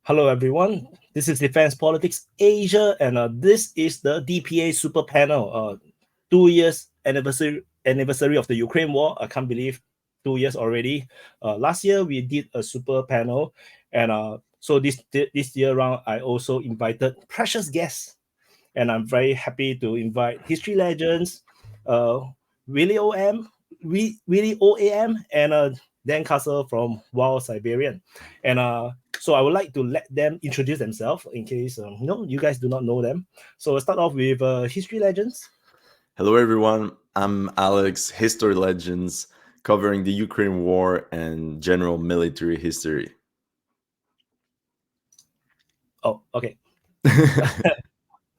Hello, everyone. This is Defense Politics Asia, and this is the DPA Super Panel. 2 years anniversary of the Ukraine war. I can't believe 2 years already. Last year we did a super panel, and so this year round I also invited precious guests, and I'm very happy to invite History Legends, WillyOAM, WillyOAM, and Dan Castle from Wild Siberian, and so I would like to let them introduce themselves in case you guys do not know them. So we'll start off with History Legends. Hello, everyone. I'm Alex, History Legends, covering the Ukraine war and general military history. Oh, okay.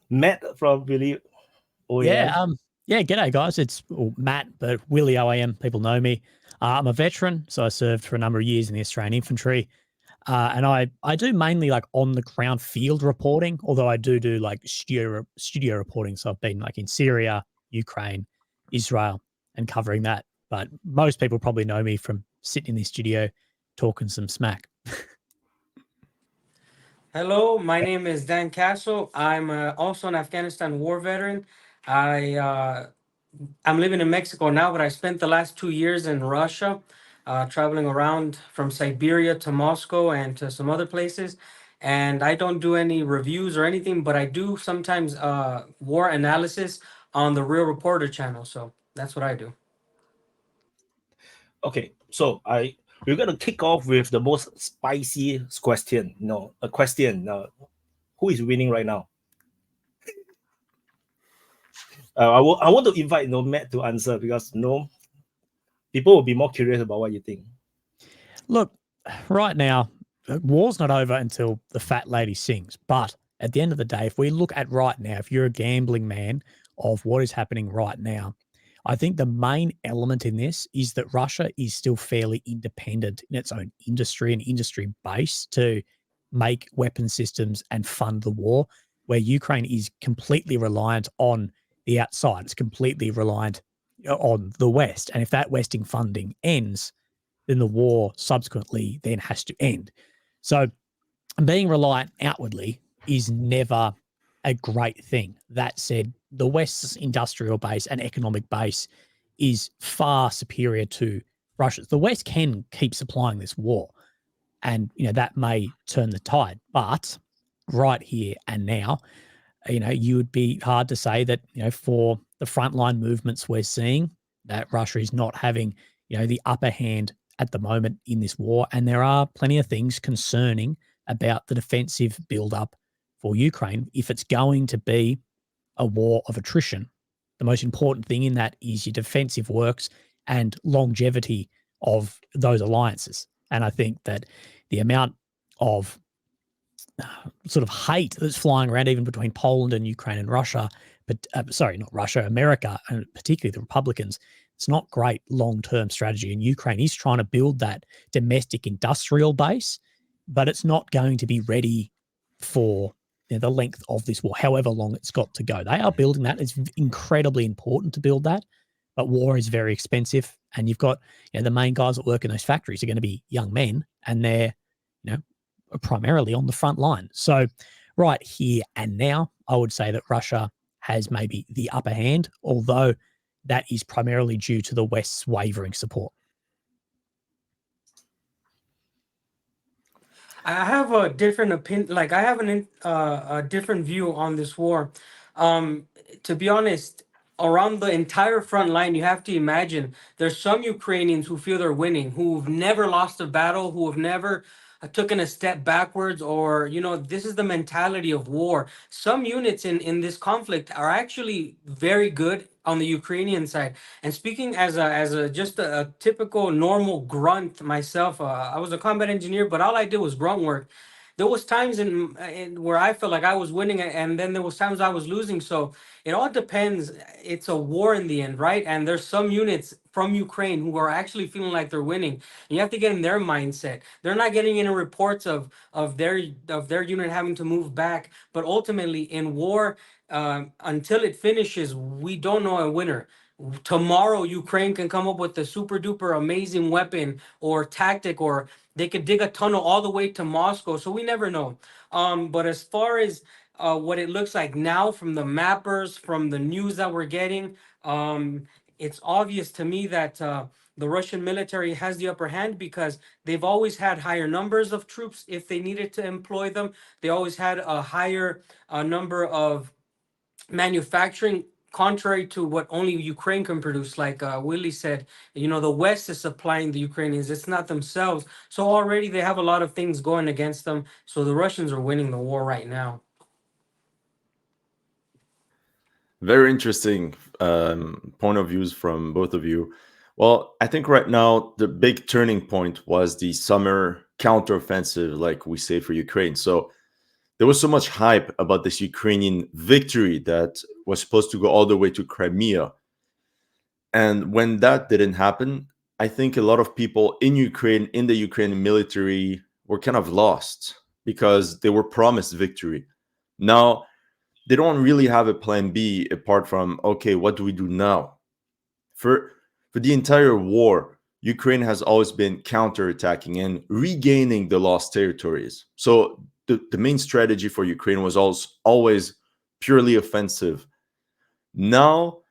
Matt from WillyOAM. Yeah, g'day guys. It's Matt, but WillyOAM, people know me. I'm a veteran, so I served for a number of years in the Australian infantry. And I do mainly like on the ground field reporting, although I do like studio reporting. So I've been like in Syria, Ukraine, Israel, and covering that. But most people probably know me from sitting in the studio talking some smack. Hello, my name is Dan Castle. I'm also an Afghanistan war veteran. I'm living in Mexico now, but I spent the last 2 years in Russia, traveling around from Siberia to Moscow and to some other places. And I don't do any reviews or anything, but I do sometimes war analysis on the Real Reporter channel. So that's what I do. Okay, so we're gonna kick off with the most spicy question. A question. Who is winning right now? I want to invite Matt to answer because people will be more curious about what you think. Look, right now, war's not over until the fat lady sings. But at the end of the day, if we look at right now, if you're a gambling man of what is happening right now, I think the main element in this is that Russia is still fairly independent in its own industry and industry base to make weapon systems and fund the war, where Ukraine is completely reliant on the outside. It's completely reliant on the West. And if that Westing funding ends, then the war subsequently then has to end. So being reliant outwardly is never a great thing. That said, the West's industrial base and economic base is far superior to Russia's. The West can keep supplying this war, and that may turn the tide. But right here and now, you would be hard to say that for the frontline movements we're seeing that Russia is not having the upper hand at the moment in this war. And there are plenty of things concerning about the defensive buildup for Ukraine. If it's going to be a war of attrition, the most important thing in that is your defensive works and longevity of those alliances. And I think that the amount of sort of hate that's flying around even between Poland and Ukraine and Russia, but sorry, not Russia, America, and particularly the Republicans, it's not great long-term strategy. And Ukraine is trying to build that domestic industrial base, but it's not going to be ready for the length of this war, however long it's got to go. They are building that. It's incredibly important to build that, but war is very expensive. And you've got the main guys that work in those factories are going to be young men, and they're primarily on the front line. So right here and now, I would say that Russia has maybe the upper hand, although that is primarily due to the West's wavering support. I have a different opinion. Like I have a different view on this war. To be honest, around the entire front line, you have to imagine there's some Ukrainians who feel they're winning, who've never lost a battle, who have never taken a step backwards, or this is the mentality of war. Some units in this conflict are actually very good on the Ukrainian side. And speaking as a just a typical normal grunt myself, I was a combat engineer, but all I did was grunt work. There was times in where I felt like I was winning, and then there was times I was losing. So it all depends. It's a war in the end, right? And there's some units from Ukraine who are actually feeling like they're winning. And you have to get in their mindset. They're not getting any reports of their unit having to move back. But ultimately, in war, until it finishes, we don't know a winner. Tomorrow, Ukraine can come up with a super duper amazing weapon or tactic, or They could dig a tunnel all the way to Moscow, so we never know. But as far as what it looks like now from the mappers, from the news that we're getting, it's obvious to me that the Russian military has the upper hand because they've always had higher numbers of troops if they needed to employ them. They always had a higher number of manufacturing, contrary to what only Ukraine can produce. Like Willie said, the West is supplying the Ukrainians, it's not themselves. So already they have a lot of things going against them. So the Russians are winning the war right now. Very interesting point of views from both of you. Well, I think right now the big turning point was the summer counteroffensive, like we say for Ukraine. So there was so much hype about this Ukrainian victory that was supposed to go all the way to Crimea. And when that didn't happen, I think a lot of people in Ukraine, in the Ukrainian military, were kind of lost because they were promised victory. Now, they don't really have a plan B apart from, okay, what do we do now? For the entire war, Ukraine has always been counterattacking and regaining the lost territories. So the main strategy for Ukraine was always purely offensive. Now,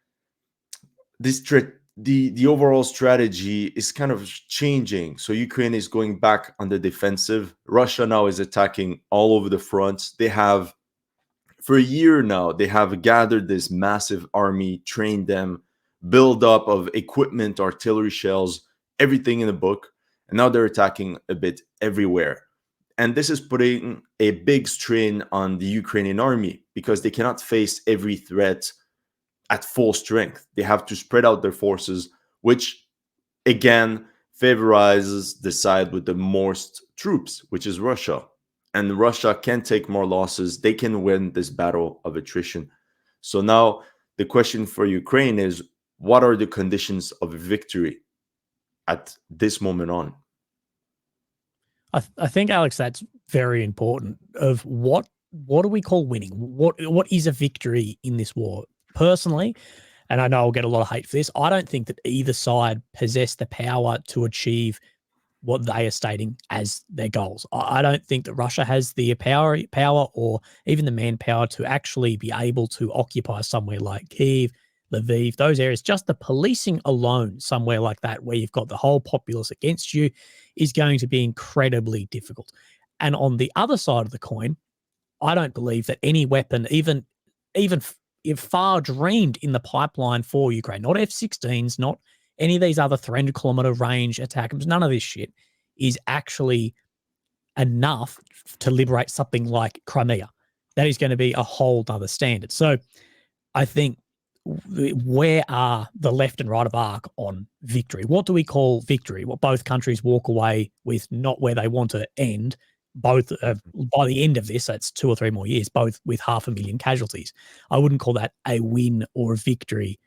the overall strategy is kind of changing. So Ukraine is going back on the defensive. Russia now is attacking all over the front. They have, for a year now, they have gathered this massive army, trained them, build up of equipment, artillery shells, everything in the book. And now they're attacking a bit everywhere. And this is putting a big strain on the Ukrainian army because they cannot face every threat at full strength. They have to spread out their forces, which again favorizes the side with the most troops, which is Russia. And Russia can take more losses. They can win this battle of attrition. So now the question for Ukraine is, what are the conditions of victory at this moment on? I think, Alex, that's very important. Of what do we call winning? What is a victory in this war? Personally, and I know I'll get a lot of hate for this, I don't think that either side possess the power to achieve what they are stating as their goals. I don't think that Russia has the power or even the manpower to actually be able to occupy somewhere like Kyiv, Lviv, those areas. Just the policing alone, somewhere like that, where you've got the whole populace against you, is going to be incredibly difficult. And on the other side of the coin, I don't believe that any weapon, even if far dreamed in the pipeline for Ukraine, not F-16s, not any of these other 300-kilometer range attack, none of this shit is actually enough to liberate something like Crimea. That is going to be a whole other standard. So I think, where are the left and right of arc on victory? What do we call victory? What both countries walk away with, not where they want to end, both by the end of this, that's 2 or 3 more years, both with 500,000 casualties. I wouldn't call that a win or a victory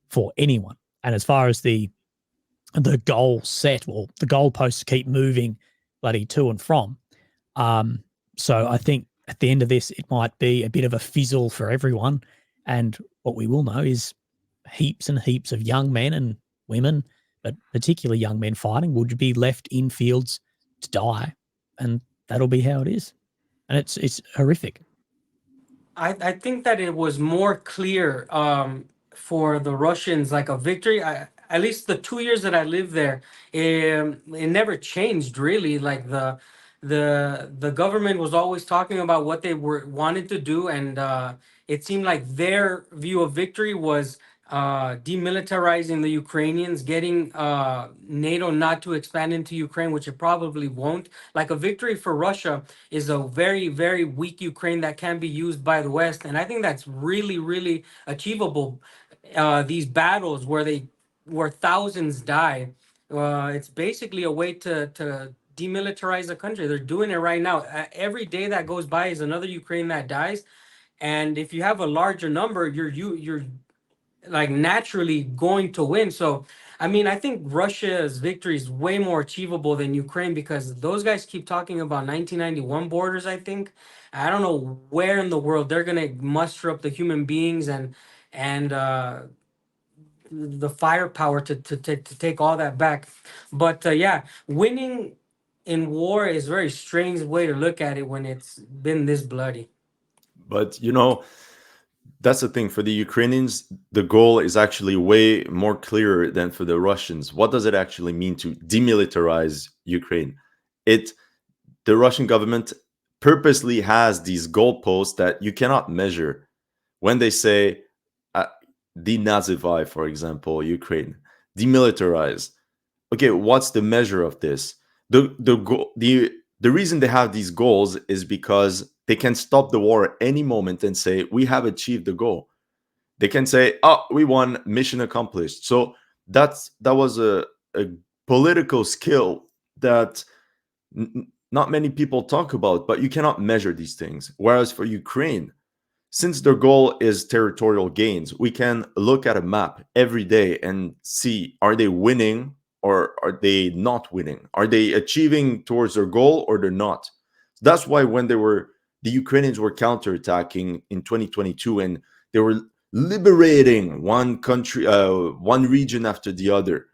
for anyone. And as far as the goal set, well, the goalposts keep moving bloody to and from. So I think at the end of this, it might be a bit of a fizzle for everyone. And what we will know is heaps and heaps of young men and women, but particularly young men fighting, would be left in fields to die. And that'll be how it is. And it's horrific. I think that it was more clear for the Russians, like a victory. At least the 2 years that I lived there, it never changed really. Like the government was always talking about what they wanted to do, and it seemed like their view of victory was demilitarizing the Ukrainians, getting NATO not to expand into Ukraine, which it probably won't. Like a victory for Russia is a very, very weak Ukraine that can be used by the West. And I think that's really, really achievable. These battles where thousands die, it's basically a way to demilitarize the country. They're doing it right now. Every day that goes by is another Ukraine that dies. And if you have a larger number, you're like naturally going to win. So, I mean, I think Russia's victory is way more achievable than Ukraine because those guys keep talking about 1991 borders, I think. I don't know where in the world they're going to muster up the human beings and the firepower to take all that back. But yeah, winning in war is a very strange way to look at it when it's been this bloody. But that's the thing. For the Ukrainians, the goal is actually way more clearer than for the Russians. What does it actually mean to demilitarize Ukraine? The Russian government purposely has these goalposts that you cannot measure. When they say denazify, for example, Ukraine, demilitarize. Okay, what's the measure of this? The reason they have these goals is because they can stop the war at any moment and say, we have achieved the goal. They can say, oh, we won, mission accomplished. So that was a political skill that not many people talk about, but you cannot measure these things. Whereas for Ukraine, since their goal is territorial gains, we can look at a map every day and see, are they winning or are they not winning? Are they achieving towards their goal or they're not? That's why when the Ukrainians were counterattacking in 2022 and they were liberating one country, one region after the other,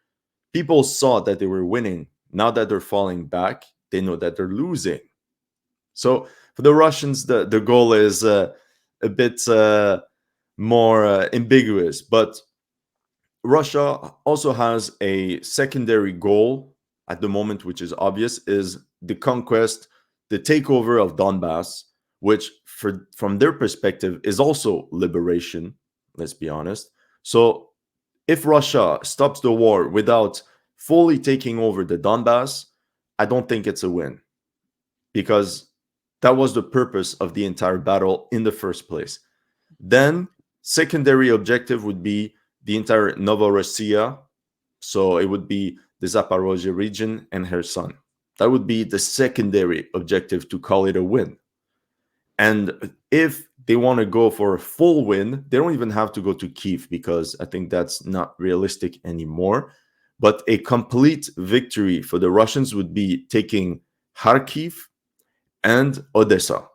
people saw that they were winning. Now that they're falling back, they know that they're losing. So for the Russians, the goal is a bit more ambiguous. But Russia also has a secondary goal at the moment, which is obvious, is the conquest, the takeover of Donbass, which from their perspective is also liberation, let's be honest. So if Russia stops the war without fully taking over the Donbass, I don't think it's a win, because that was the purpose of the entire battle in the first place. Then secondary objective would be the entire Novorossiya. So it would be the Zaporozhye region and Kherson. That would be the secondary objective to call it a win. And if they want to go for a full win, they don't even have to go to Kyiv, because I think that's not realistic anymore. But a complete victory for the Russians would be taking Kharkiv and Odessa.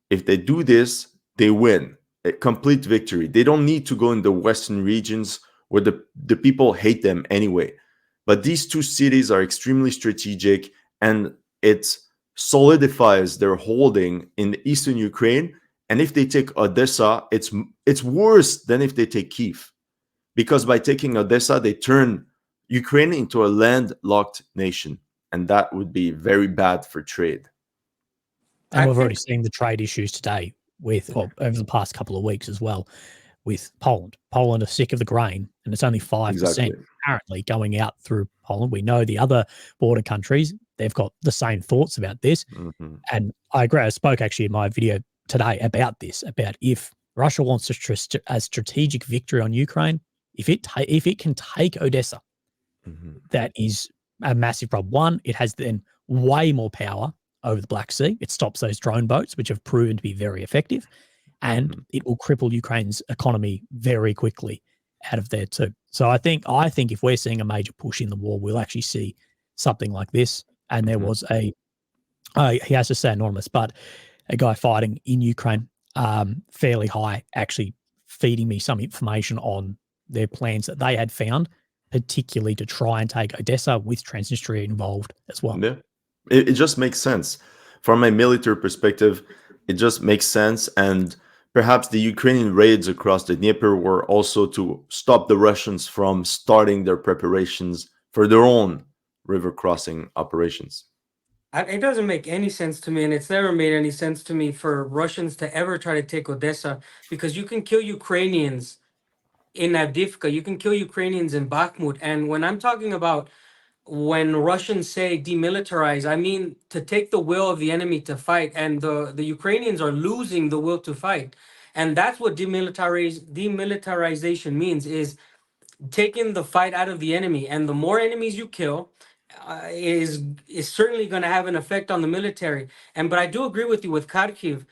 If they do this, they win. A complete victory. They don't need to go in the western regions where the people hate them anyway. But these two cities are extremely strategic, and it solidifies their holding in eastern Ukraine. And if they take Odessa, it's worse than if they take Kyiv, because by taking Odessa, they turn Ukraine into a landlocked nation, and that would be very bad for trade. And I we've already think- seen the trade issues today with, well, over the past couple of weeks as well, with Poland. Poland are sick of the grain, and it's only 5% Exactly. currently going out through Poland. We know the other border countries, they've got the same thoughts about this. Mm-hmm. And I agree. I spoke actually in my video today about this, about if Russia wants a strategic victory on Ukraine, if it can take Odessa, Mm-hmm. that is a massive problem. One, it has then way more power over the Black Sea. It stops those drone boats, which have proven to be very effective, and it will cripple Ukraine's economy very quickly out of there too. So I think if we're seeing a major push in the war, we'll actually see something like this. And there was he has to stay anonymous, but a guy fighting in Ukraine, fairly high, actually feeding me some information on their plans that they had found, particularly to try and take Odessa, with Transnistria involved as well. Yeah, it just makes sense. From a military perspective, it just makes sense. And perhaps the Ukrainian raids across the Dnieper were also to stop the Russians from starting their preparations for their own river crossing operations. It doesn't make any sense to me, and it's never made any sense to me for Russians to ever try to take Odessa, because you can kill Ukrainians in Avdiivka, you can kill Ukrainians in Bakhmut. And when I'm talking about when Russians say demilitarize, I mean to take the will of the enemy to fight, and the Ukrainians are losing the will to fight. And that's what demilitarization means, is taking the fight out of the enemy. And the more enemies you kill, is certainly going to have an effect on the military. But I do agree with you with Kharkiv.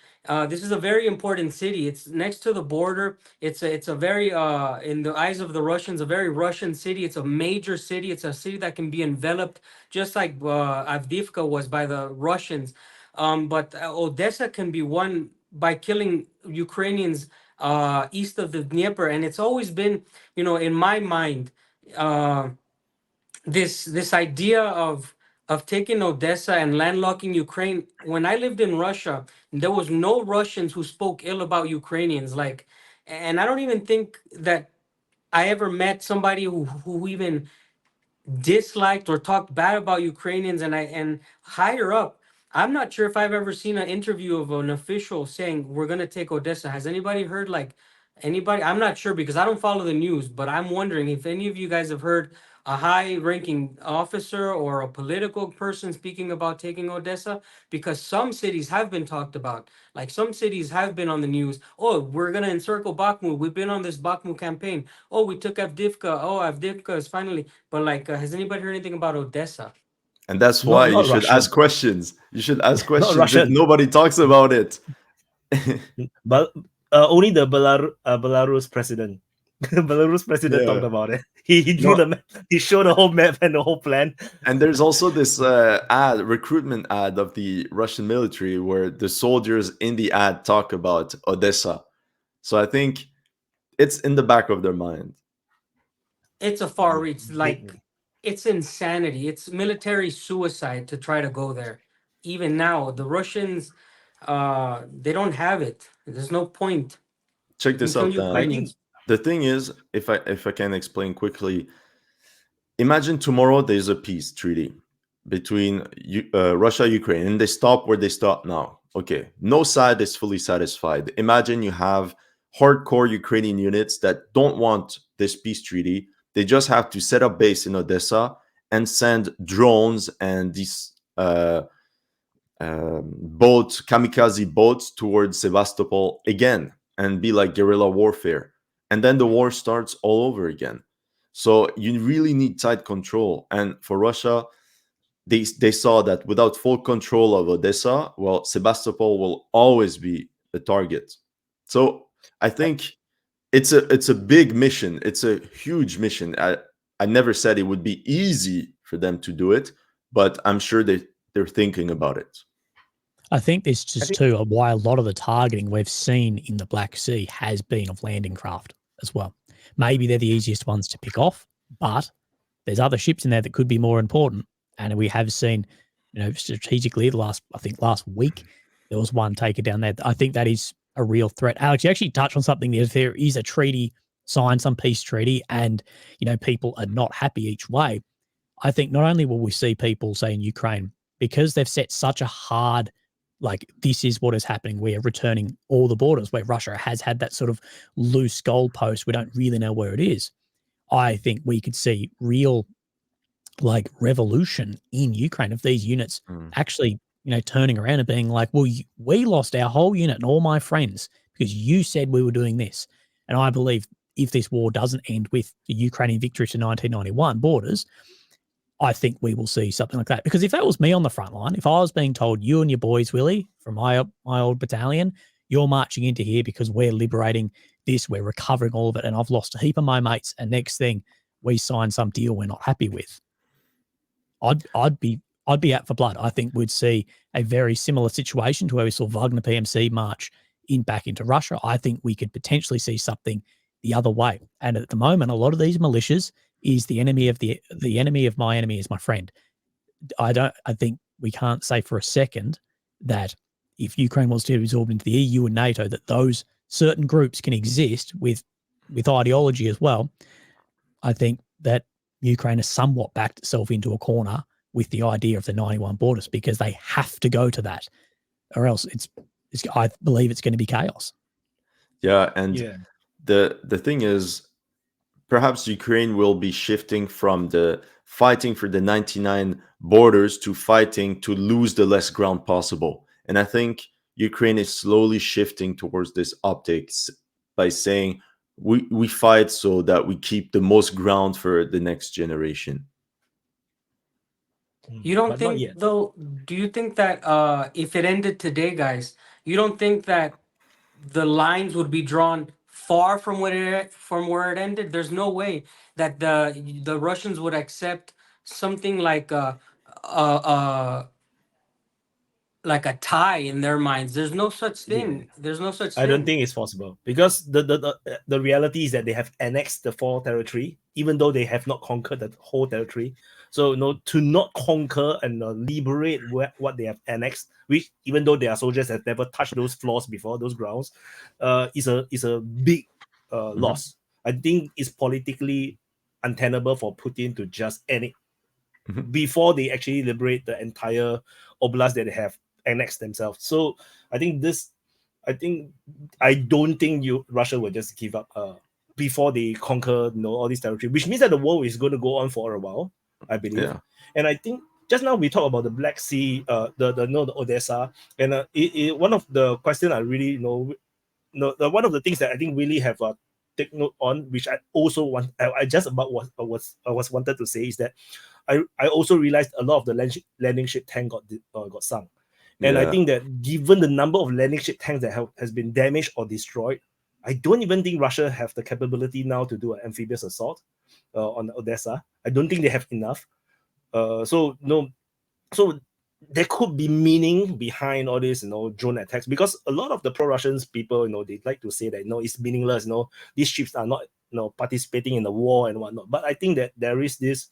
This is a very important city. It's next to the border. It's a very in the eyes of the Russians, a very Russian city. It's a major city. It's a city that can be enveloped just like Avdiivka was by the Russians. But Odessa can be won by killing Ukrainians east of the Dnieper. And it's always been, in my mind, this idea of of taking Odessa and landlocking Ukraine. When I lived in Russia, there was no Russians who spoke ill about Ukrainians. Like, and I don't even think that I ever met somebody who even disliked or talked bad about Ukrainians. And higher up, I'm not sure if I've ever seen an interview of an official saying we're gonna take Odessa. Has anybody heard like anybody? I'm not sure because I don't follow the news, but I'm wondering if any of you guys have heard a high-ranking officer or a political person speaking about taking Odessa, because some cities have been talked about. Like some cities have been on the news. Oh, we're gonna encircle Bakhmut. We've been on this Bakhmut campaign. Oh, we took Avdivka. Oh, Avdivka is finally. But like, has anybody heard anything about Odessa? And that's Not why you not should Russian, ask questions. You should ask not questions if Russian, nobody talks about it. but only the Belarus president. Belarus president talked Yeah. about it. He drew No, the map. He showed the whole map and the whole plan. and there's also this recruitment ad of the Russian military where the soldiers in the ad talk about Odessa. So I think it's in the back of their mind. It's a far reach. Like, it's insanity. It's military suicide to try to go there. Even now, the Russians, they don't have it. There's no point. Check You can this kill out, Dan. I think Ukrainians. The thing is, if I can explain quickly, imagine tomorrow there's a peace treaty between Russia, Ukraine, and they stop where they stop now. Okay, no side is fully satisfied. Imagine you have hardcore Ukrainian units that don't want this peace treaty. They just have to set up base in Odessa and send drones and these boats, kamikaze boats, towards Sevastopol again and be like guerrilla warfare. And then the war starts all over again. So you really need tight control. And for Russia, they saw that without full control of Odessa, well, Sebastopol will always be the target. So I think it's a big mission. It's a huge mission. I never said it would be easy for them to do it, but I'm sure they're thinking about it. I think this I just think too why a lot of the targeting we've seen in the Black Sea has been of landing craft as well. Maybe they're the easiest ones to pick off, but there's other ships in there that could be more important. And we have seen, strategically last week, there was one taken down there. I think that is a real threat. Alex, you actually touched on something there. If there is a treaty signed, some peace treaty, and, people are not happy each way, I think not only will we see people say in Ukraine, because they've set such a hard, like, this is what is happening. We are returning all the borders where Russia has had that sort of loose goalpost. We don't really know where it is. I think we could see real, like, revolution in Ukraine of these units actually, turning around and being like, well, we lost our whole unit and all my friends because you said we were doing this. And I believe if this war doesn't end with the Ukrainian victory to 1991 borders, I think we will see something like that. Because if that was me on the front line, if I was being told, you and your boys, Willie, from my old battalion, you're marching into here because we're liberating this, we're recovering all of it, and I've lost a heap of my mates, and next thing, we sign some deal we're not happy with, I'd be out for blood. I think we'd see a very similar situation to where we saw Wagner PMC march back into Russia. I think we could potentially see something the other way. And at the moment, a lot of these militias is the enemy of the enemy of my enemy is my friend. I think we can't say for a second that if Ukraine was to be absorbed into the EU and NATO, that those certain groups can exist with ideology as well. I think that Ukraine has somewhat backed itself into a corner with the idea of the 91 borders because they have to go to that, or else I believe it's going to be chaos. Yeah, and yeah. the thing is, perhaps Ukraine will be shifting from the fighting for the 99 borders to fighting to lose the less ground possible. And I think Ukraine is slowly shifting towards this optics by saying we fight so that we keep the most ground for the next generation. You don't But not think, yet. though, do you think that if it ended today, guys, you don't think that the lines would be drawn far from where it ended? There's no way that the Russians would accept something like a tie in their minds. There's no such thing. There's no such I don't thing. think it's possible because the reality is that they have annexed the 4 territory, even though they have not conquered the whole territory. So to not conquer and liberate what they have annexed, which even though their soldiers have never touched those floors before, those grounds, is a big loss. I think it's politically untenable for Putin to just end it before they actually liberate the entire oblast that they have annexed themselves. So I don't think Russia will just give up before they conquer all this territory, which means that the war is going to go on for a while, I believe. Yeah. And I think just now we talk about the Black Sea, the Odessa, and one of the questions I really one of the things that I think really have take note on, which I also want, I just about was wanted to say, is that I also realized a lot of the landing ship tank got sunk. And I think that given the number of landing ship tanks that has been damaged or destroyed, I don't even think Russia have the capability now to do an amphibious assault on Odessa. I don't think they have enough. So there could be meaning behind all this, drone attacks, because a lot of the pro-Russians people, they like to say that, it's meaningless, these ships are not, participating in the war and whatnot. But I think that there is this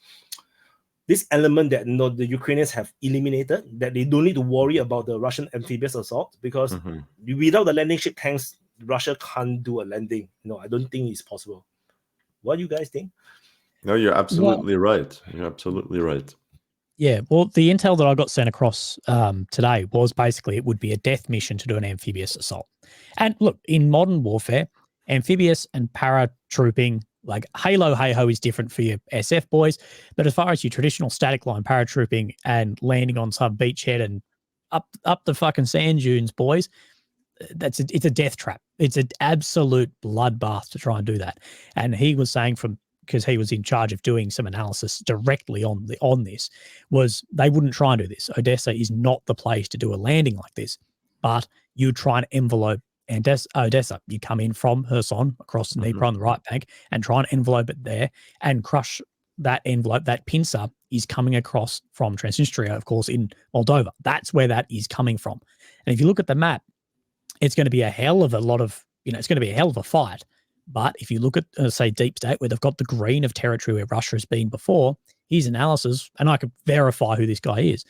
element that the Ukrainians have eliminated, that they don't need to worry about the Russian amphibious assault, because without the landing ship tanks, Russia can't do a landing. I don't think it's possible. What do you guys think? No, you're absolutely right. You're absolutely right. Yeah, well, the intel that I got sent across today was basically it would be a death mission to do an amphibious assault. And look, in modern warfare, amphibious and paratrooping, like Halo hey-ho is different for your SF boys, but as far as your traditional static line paratrooping and landing on some beachhead and up the fucking sand dunes, boys, it's a death trap. It's an absolute bloodbath to try and do that. And he was saying, because he was in charge of doing some analysis directly on this, was they wouldn't try and do this. Odessa is not the place to do a landing like this, but you try and envelope Odessa. You come in from Kherson across the Dnipro on the right bank and try and envelope it there and crush that envelope. That pincer is coming across from Transnistria, of course, in Moldova. That's where that is coming from. And if you look at the map, it's going to be a hell of a lot of, it's going to be a hell of a fight. But if you look at, say, Deep State, where they've got the green of territory where Russia has been before, his analysis, and I could verify who this guy is,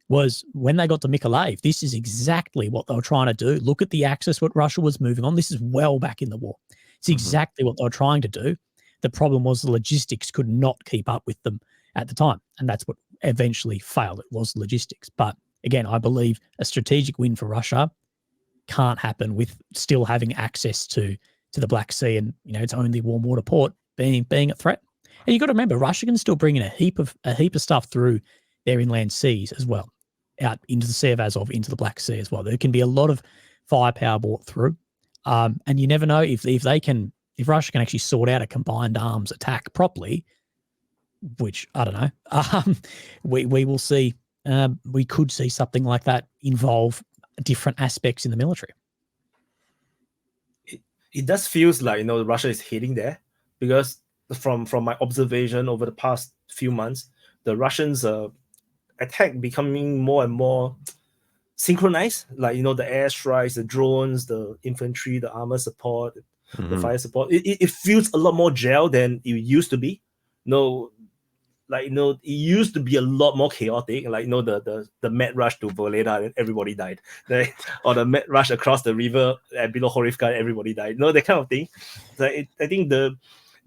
was when they got to Mykolaiv, this is exactly what they were trying to do. Look at the axis, what Russia was moving on. This is well back in the war. It's exactly what they were trying to do. The problem was the logistics could not keep up with them at the time. And that's what eventually failed. It was logistics. But again, I believe a strategic win for Russia can't happen with still having access to the Black Sea and, its only warm water port being a threat. And you got to remember, Russia can still bring in a heap of stuff through their inland seas as well, out into the Sea of Azov, into the Black Sea as well. There can be a lot of firepower brought through. And you never know if Russia can actually sort out a combined arms attack properly, which I don't know. We will see. We could see something like that involve different aspects in the military. It does feels like Russia is heading there, because from my observation over the past few months, the Russians attack becoming more and more synchronized. Like the airstrikes, the drones, the infantry, the armor support, the fire support. It feels a lot more gel than it used to be. It used to be a lot more chaotic. The mad rush to Voleda and everybody died, or the mad rush across the river below Horivka, everybody died. That kind of thing. I think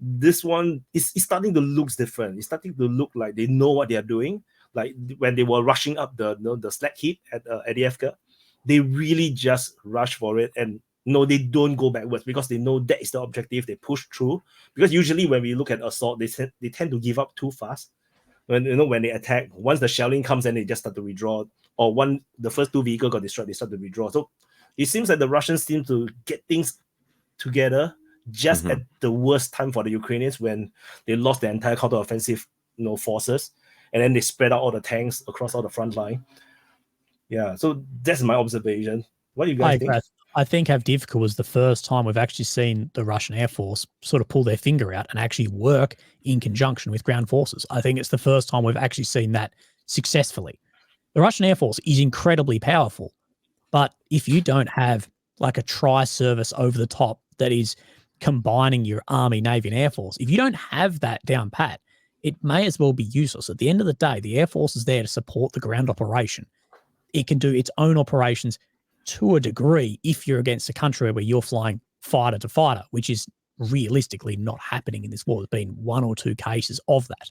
this one is starting to look different. It's starting to look like they know what they are doing. Like when they were rushing up the slack heap at Adievka, they really just rush for it, and they don't go backwards, because they know that is the objective. They push through, because usually when we look at assault, they tend to give up too fast. When they attack, once the shelling comes in, they just start to withdraw. Or the first two vehicles got destroyed, they start to withdraw. So it seems like the Russians seem to get things together just at the worst time for the Ukrainians, when they lost their entire counteroffensive forces, and then they spread out all the tanks across all the front line. Yeah, so that's my observation. What do you guys think? I think Avdiivka was the first time we've actually seen the Russian Air Force sort of pull their finger out and actually work in conjunction with ground forces. I think it's the first time we've actually seen that successfully. The Russian Air Force is incredibly powerful, but if you don't have like a tri-service over the top that is combining your Army, Navy, and Air Force, if you don't have that down pat, it may as well be useless. At the end of the day, the Air Force is there to support the ground operation. It can do its own operations to a degree if you're against a country where you're flying fighter to fighter, which is realistically not happening in this war. There's been 1 or 2 cases of that.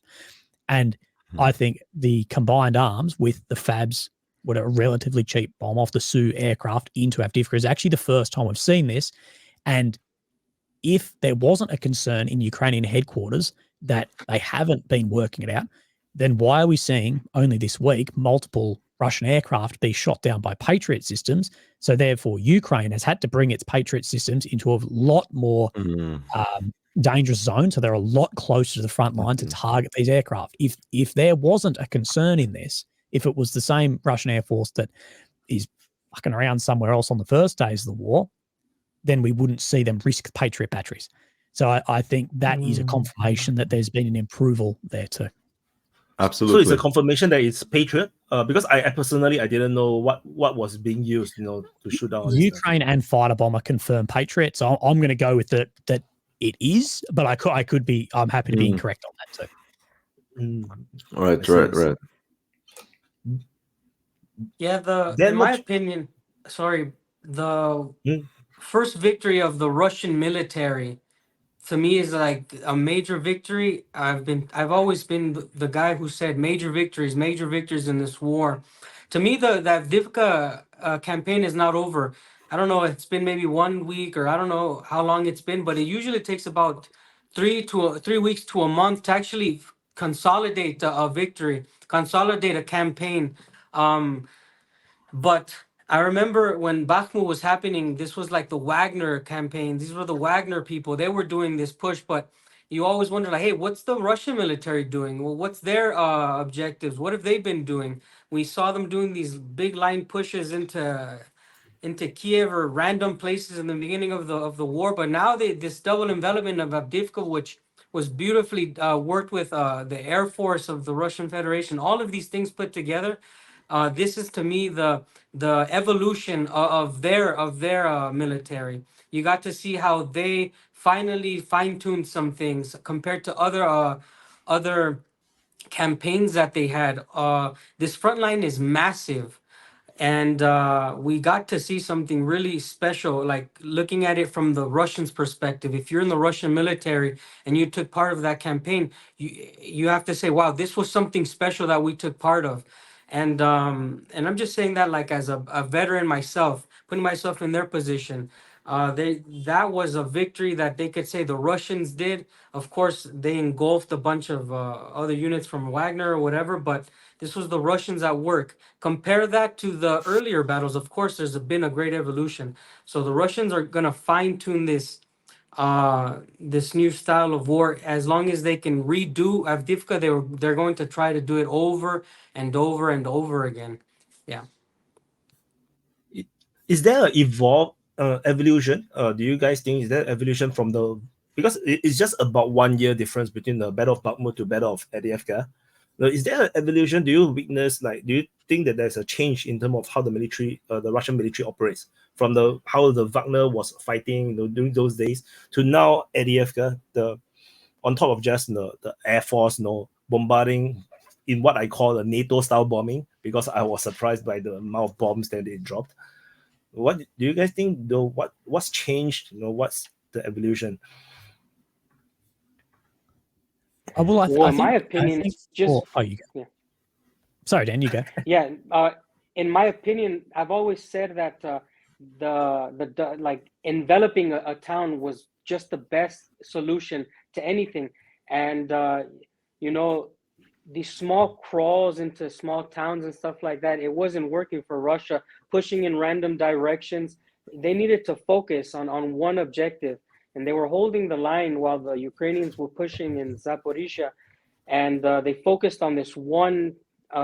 And I think the combined arms with the FABs, with a relatively cheap bomb off the Su aircraft into Avdiivka, is actually the first time we've seen this. And if there wasn't a concern in Ukrainian headquarters that they haven't been working it out, then why are we seeing only this week multiple Russian aircraft be shot down by Patriot systems? So therefore, Ukraine has had to bring its Patriot systems into a lot more dangerous zone. So they're a lot closer to the front line to target these aircraft. If there wasn't a concern in this, if it was the same Russian Air Force that is fucking around somewhere else on the first days of the war, then we wouldn't see them risk Patriot batteries. So I think that is a confirmation that there's been an approval there too. Absolutely. So it's a confirmation that it's Patriot, because I personally I didn't know what was being used, to shoot down all this stuff. Ukraine and fighter bomber confirmed Patriot. So I'm going to go with that it is, but I'm happy to be incorrect on that too. Right. Yeah, in my opinion, the first victory of the Russian military to me is like a major victory. I've always been the guy who said major victories in this war. To me, that Avdiivka campaign is not over. I don't know, it's been maybe 1 week, or I don't know how long it's been, but it usually takes about 3 weeks to a month to actually consolidate a victory, consolidate a campaign. But I remember when Bakhmut was happening, this was like the Wagner campaign. These were the Wagner people. They were doing this push, but you always wonder, like, hey, what's the Russian military doing? Well, what's their objectives? What have they been doing? We saw them doing these big line pushes into Kiev or random places in the beginning of the war, but now this double envelopment of Avdiivka, which was beautifully worked with the Air Force of the Russian Federation. All of these things put together. This is to me the evolution of their military. You got to see how they finally fine-tuned some things compared to other campaigns that they had. This front line is massive, and we got to see something really special, like looking at it from the Russians' perspective. If you're in the Russian military and you took part of that campaign, you have to say, wow, this was something special that we took part of. And I'm just saying that like as a veteran myself, putting myself in their position. That was a victory that they could say the Russians did. Of course, they engulfed a bunch of other units from Wagner or whatever, but this was the Russians at work. Compare that to the earlier battles. Of course, there's been a great evolution. So the Russians are gonna fine tune this new style of war. As long as they can redo Avdiivka, they're going to try to do it over and over and over again. Yeah. Is there an evolution? Do you guys think is there evolution from the, because it's just about 1 year difference between the Battle of Bakhmut to Battle of Avdiivka? Is there an evolution? Do you think that there's a change in terms of how the military, the Russian military operates from how the Wagner was fighting during those days to now Avdiivka, on top of just the Air Force bombarding in what I call a NATO style bombing, because I was surprised by the amount of bombs that they dropped. What do you guys think though? What's changed? What's the evolution? Well, in my opinion, it's just. You go. Yeah. Sorry, Dan, you go. Yeah, in my opinion, I've always said that the like enveloping a town was just the best solution to anything, and these small crawls into small towns and stuff like that, it wasn't working for Russia. Pushing in random directions, they needed to focus on one objective. And they were holding the line while the Ukrainians were pushing in Zaporizhia, and they focused on this one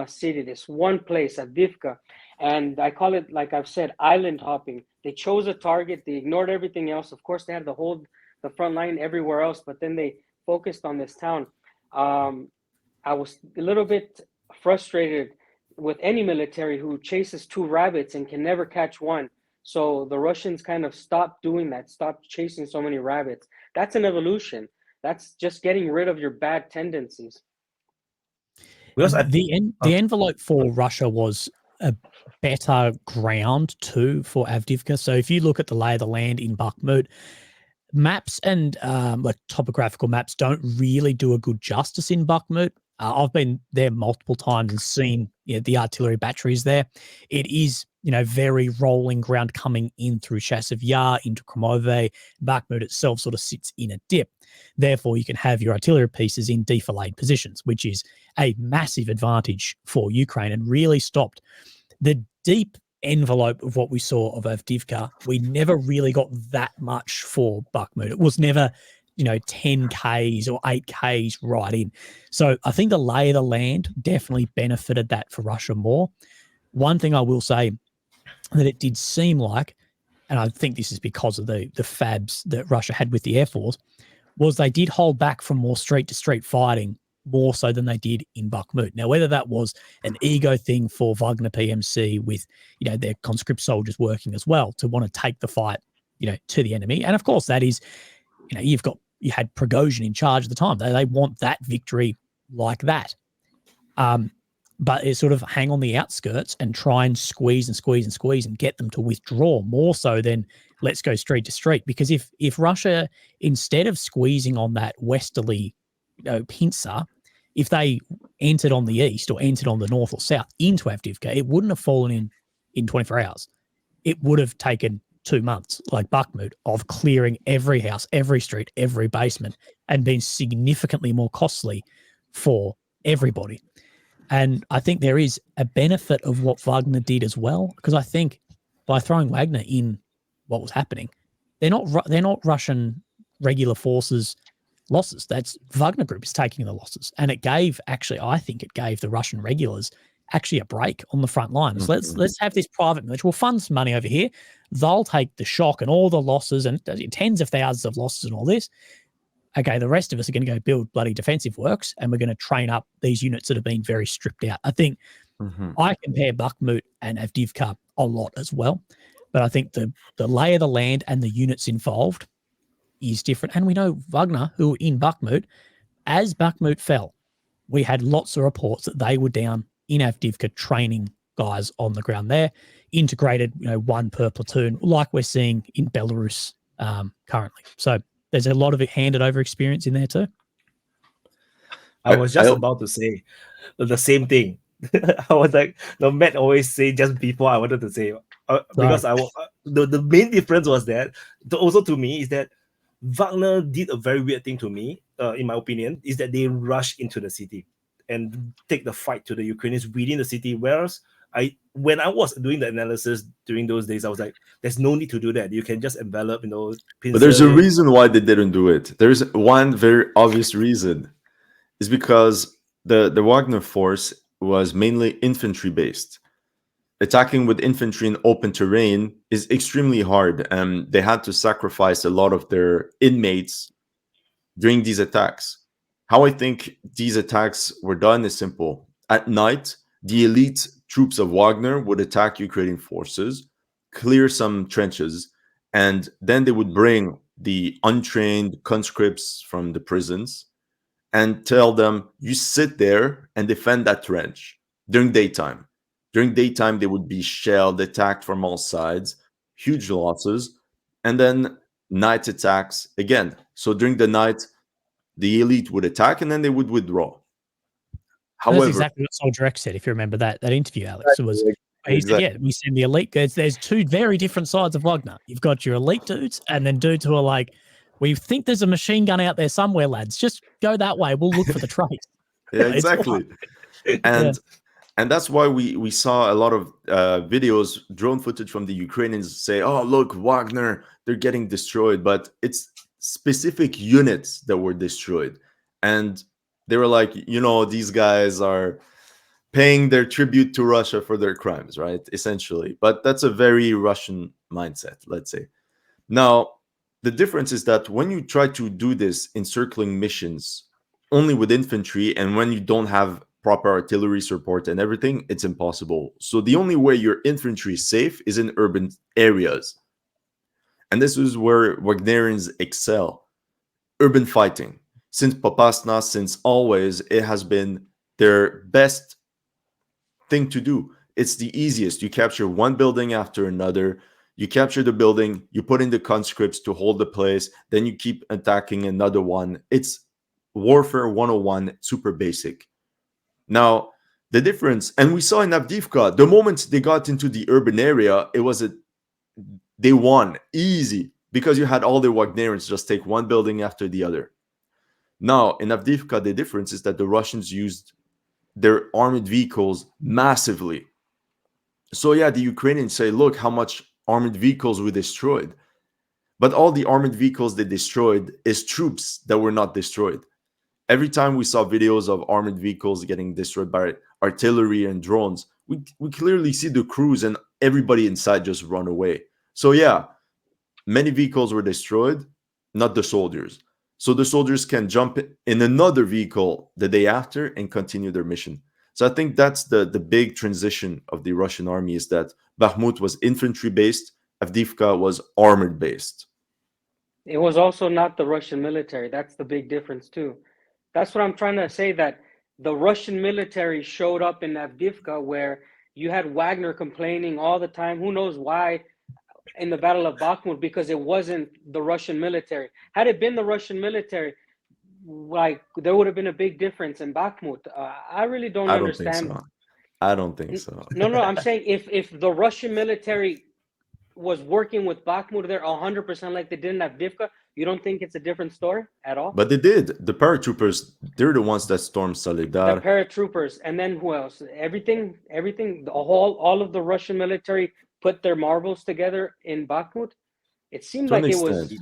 city, this one place, Avdiivka. And I call it, like I've said, island hopping. They chose a target, they ignored everything else. Of course, they had to hold the front line everywhere else, but then they focused on this town. I was a little bit frustrated with any military who chases 2 rabbits and can never catch one. So the Russians kind of stopped doing that, stopped chasing so many rabbits. That's an evolution. That's just getting rid of your bad tendencies. Because the envelope for Russia was a better ground too for Avdiivka. So if you look at the lay of the land in Bakhmut, maps and like topographical maps don't really do a good justice in Bakhmut. I've been there multiple times and seen the artillery batteries there. It is very rolling ground coming in through Chasiv Yar into Kromove. Bakhmut itself sort of sits in a dip. Therefore, you can have your artillery pieces in defilade positions, which is a massive advantage for Ukraine and really stopped the deep envelope of what we saw of Avdiivka. We never really got that much for Bakhmut. It was never 10 Ks or 8 Ks right in. So I think the lay of the land definitely benefited that for Russia more. One thing I will say that it did seem like, and I think this is because of the fabs that Russia had with the Air Force, was they did hold back from more street-to-street fighting more so than they did in Bakhmut. Now, whether that was an ego thing for Wagner PMC with, their conscript soldiers working as well to want to take the fight, to the enemy. And of course, that is, you had Prigozhin in charge at the time. They want that victory like that. But it's sort of hang on the outskirts and try and squeeze and get them to withdraw more so than let's go street to street. Because if Russia, instead of squeezing on that westerly, pincer, if they entered on the east or entered on the north or south into Avdiivka, it wouldn't have fallen in 24 hours. It would have taken 2 months, like Bakhmut, of clearing every house, every street, every basement, and been significantly more costly for everybody. And I think there is a benefit of what Wagner did as well, because I think by throwing Wagner in what was happening, they're not Russian regular forces losses. That's Wagner Group is taking the losses, and I think it gave the Russian regulars actually a break on the front line. So let's have this private military. We'll fund some money over here. They'll take the shock and all the losses and tens of thousands of losses and all this. Okay, the rest of us are going to go build bloody defensive works, and we're going to train up these units that have been very stripped out. I think I compare Bakhmut and Avdiivka a lot as well, but I think the lay of the land and the units involved is different. And we know Wagner, who were in Bakhmut, as Bakhmut fell, we had lots of reports that they were down in Avdiivka training guys on the ground there, integrated, one per platoon, like we're seeing in Belarus currently. So there's a lot of handed over experience in there too. I was just about to say the same thing. I was like, Matt always say just before I wanted to say, because the main difference was that, also to me, is that Wagner did a very weird thing to me, in my opinion, is that they rushed into the city and take the fight to the Ukrainians within the city. Whereas when I was doing the analysis during those days, I was like, there's no need to do that. You can just envelop, But there's a reason why they didn't do it. There's one very obvious reason. Is because the Wagner force was mainly infantry based. Attacking with infantry in open terrain is extremely hard, and they had to sacrifice a lot of their inmates during these attacks. How I think these attacks were done is simple. At night, the elite troops of Wagner would attack Ukrainian forces, clear some trenches, and then they would bring the untrained conscripts from the prisons and tell them, you sit there and defend that trench during daytime. During daytime, they would be shelled, attacked from all sides, huge losses, and then night attacks again. So during the night, the elite would attack and then they would withdraw. However, that's exactly what Soldier X said, if you remember that interview, Alex. It was, he said, yeah, we send the elite guys. There's two very different sides of Wagner. You've got your elite dudes and then dudes who are like, we think there's a machine gun out there somewhere, lads. Just go that way. We'll look for the trace. Yeah, exactly. And that's why we saw a lot of videos, drone footage from the Ukrainians say, oh, look, Wagner, they're getting destroyed. But it's specific units that were destroyed. And they were like, these guys are paying their tribute to Russia for their crimes, right? Essentially. But that's a very Russian mindset, let's say. Now, the difference is that when you try to do this encircling missions only with infantry and when you don't have proper artillery support and everything, it's impossible. So the only way your infantry is safe is in urban areas. And this is where Wagnerians excel. Urban fighting. Since Popasna, since always, it has been their best thing to do. It's the easiest. You capture one building after another. You capture the building, you put in the conscripts to hold the place, then you keep attacking another one. It's warfare 101, super basic. Now, the difference, and we saw in Avdiivka, the moment they got into the urban area, they won easy because you had all the Wagnerians just take one building after the other. Now, in Avdiivka, the difference is that the Russians used their armored vehicles massively. So yeah, the Ukrainians say, look how much armored vehicles we destroyed. But all the armored vehicles they destroyed is troops that were not destroyed. Every time we saw videos of armored vehicles getting destroyed by artillery and drones, we clearly see the crews and everybody inside just run away. So yeah, many vehicles were destroyed, not the soldiers. So the soldiers can jump in another vehicle the day after and continue their mission. So I think that's the big transition of the Russian army, is that Bakhmut was infantry-based, Avdiivka was armored-based. It was also not the Russian military. That's the big difference too. That's what I'm trying to say, that the Russian military showed up in Avdiivka, where you had Wagner complaining all the time. Who knows why in the Battle of Bakhmut? Because it wasn't the Russian military. Had it been the Russian military, like, there would have been a big difference in Bakhmut. I really don't understand. I don't think so. No, I'm saying if the Russian military was working with Bakhmut there 100% like they did in Avdiivka, you don't think it's a different story at all? But they did. The paratroopers, they're the ones that stormed Solidar. The paratroopers, and then who else? Everything, all of the Russian military put their marbles together in Bakhmut. It seemed like it was,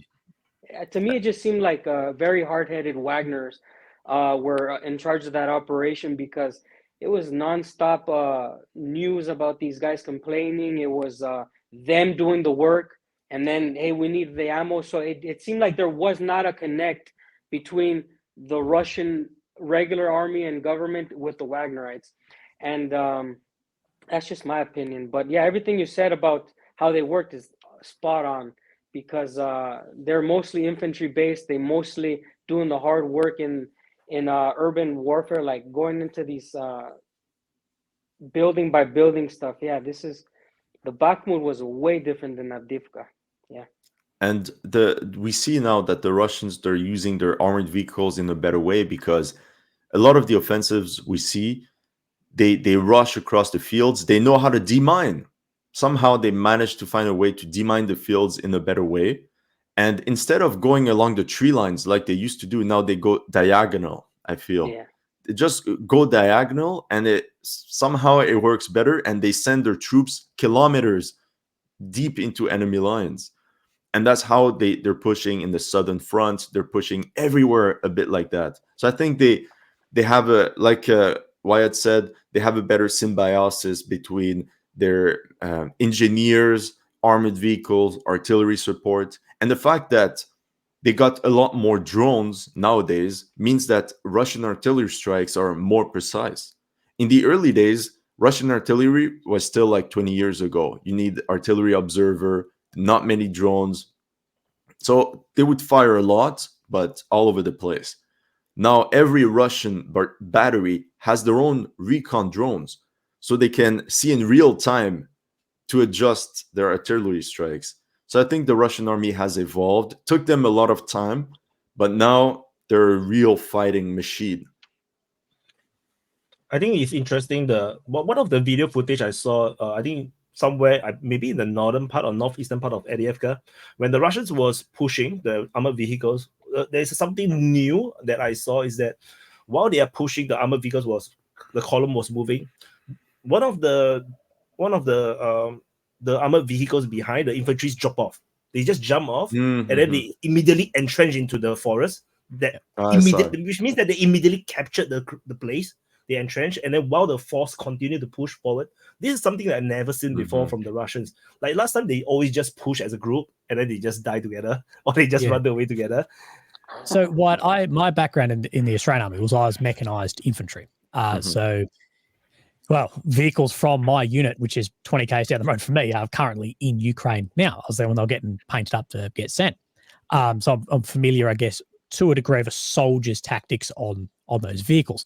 to me, it just seemed like very hard-headed Wagners were in charge of that operation, because it was nonstop news about these guys complaining. It was them doing the work, and then, hey, we need the ammo. So it seemed like there was not a connect between the Russian regular army and government with the Wagnerites. And that's just my opinion. But yeah, everything you said about how they worked is spot on, because they're mostly infantry based. They mostly doing the hard work in urban warfare, like going into these building by building stuff. Yeah, the Bakhmut was way different than Avdiivka. Yeah. And we see now that the Russians, they're using their armored vehicles in a better way, because a lot of the offensives we see, they rush across the fields. They know how to demine. Somehow they manage to find a way to demine the fields in a better way. And instead of going along the tree lines like they used to do, now they go diagonal, I feel. Yeah. They just go diagonal, and somehow it works better, and they send their troops kilometers deep into enemy lines. And that's how they're pushing in the southern front. They're pushing everywhere a bit like that. So I think they have like Wyatt said, they have a better symbiosis between their engineers, armored vehicles, artillery support. And the fact that they got a lot more drones nowadays means that Russian artillery strikes are more precise. In the early days, Russian artillery was still like 20 years ago. You need artillery observer, not many drones. So they would fire a lot, but all over the place. Now every Russian battery has their own recon drones, so they can see in real time to adjust their artillery strikes. So I think the Russian army has evolved. Took them a lot of time, but now they're a real fighting machine. I think it's interesting. One of the video footage I saw, I think somewhere, maybe in the northern part or northeastern part of Avdiivka, when the Russians was pushing the armored vehicles, there's something new that I saw, is that while they are pushing the armored vehicles, the column was moving. One of the armored vehicles behind, the infantry drop off. They just jump off, and then they immediately entrench into the forest. Which means that they immediately captured the place. They entrench, and then while the force continue to push forward, this is something that I've never seen before from the Russians. Like last time, they always just push as a group, and then they just die together, or they just run away together. So my background in the Australian Army was I was mechanized infantry. So, well, vehicles from my unit, which is 20 k's down the road from me, are currently in Ukraine now. I was there when they were getting painted up to get sent. So I'm familiar, I guess, to a degree, of a soldier's tactics on those vehicles.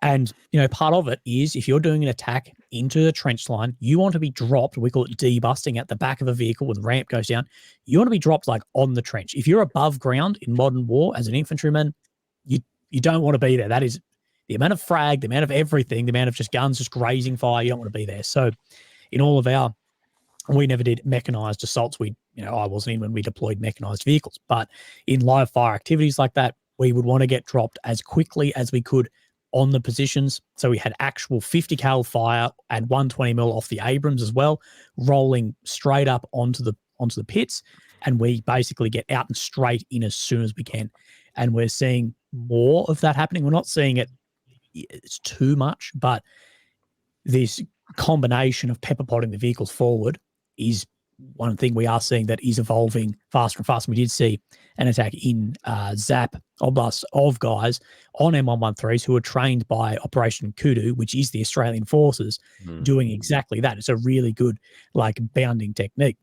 And, part of it is if you're doing an attack into the trench line, you want to be dropped. We call it debusting at the back of a vehicle when the ramp goes down. You want to be dropped like on the trench. If you're above ground in modern war as an infantryman, you don't want to be there. That is the amount of frag, the amount of everything, the amount of just guns just grazing fire. You don't want to be there. So in all of we never did mechanized assaults. I wasn't in when we deployed mechanized vehicles, but in live fire activities like that, we would want to get dropped as quickly as we could on the positions. So we had actual 50 cal fire and 120 mil off the Abrams as well, rolling straight up onto the pits. And we basically get out and straight in as soon as we can. And we're seeing more of that happening. We're not seeing it's too much, but this combination of pepper potting the vehicles forward is one thing we are seeing that is evolving faster and faster. We did see an attack in Zap Oblast of guys on M113s who were trained by Operation Kudu, which is the Australian forces, doing exactly that. It's a really good bounding technique.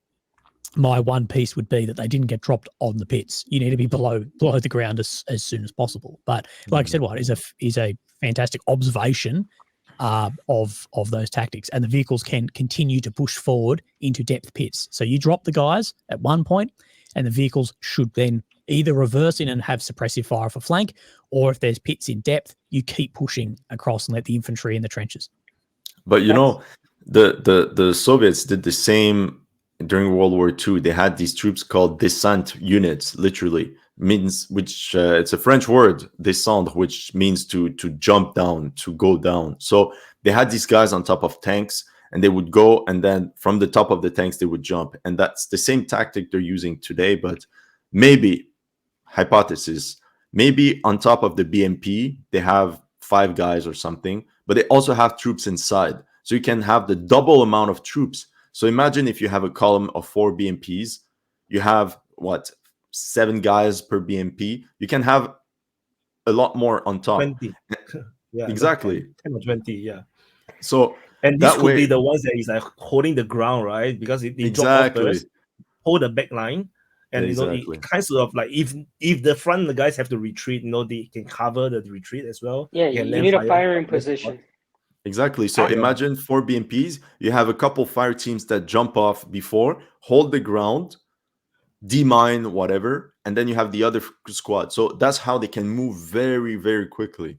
My one piece would be that they didn't get dropped on the pits. You need to be below the ground as soon as possible. But like I said, is a fantastic observation of those tactics, and the vehicles can continue to push forward into depth pits. So you drop the guys at one point, and the vehicles should then either reverse in and have suppressive fire for flank, or if there's pits in depth, you keep pushing across and let the infantry in the trenches. But the Soviets did the same during World War II. They had these troops called descent units, literally means, which it's a French word, descendre, which means to jump down, to go down. So they had these guys on top of tanks, and they would go, and then from the top of the tanks they would jump. And that's the same tactic they're using today, but maybe, hypothesis, maybe on top of the BMP they have 5 guys or something, but they also have troops inside, so you can have the double amount of troops. So imagine if you have a column of 4 BMPs, you have 7 guys per BMP. You can have a lot more on top. 20. Yeah, exactly. 10 or 20, yeah. So and this could be the ones that is holding the ground, right? Because they drop off first, hold the back line, and it kind of if the front the guys have to retreat, they can cover the retreat as well. Yeah, you need a firing position. Exactly. So imagine 4 BMPs. You have a couple fire teams that jump off before, hold the ground, demine whatever, and then you have the other squad. So that's how they can move very, very quickly.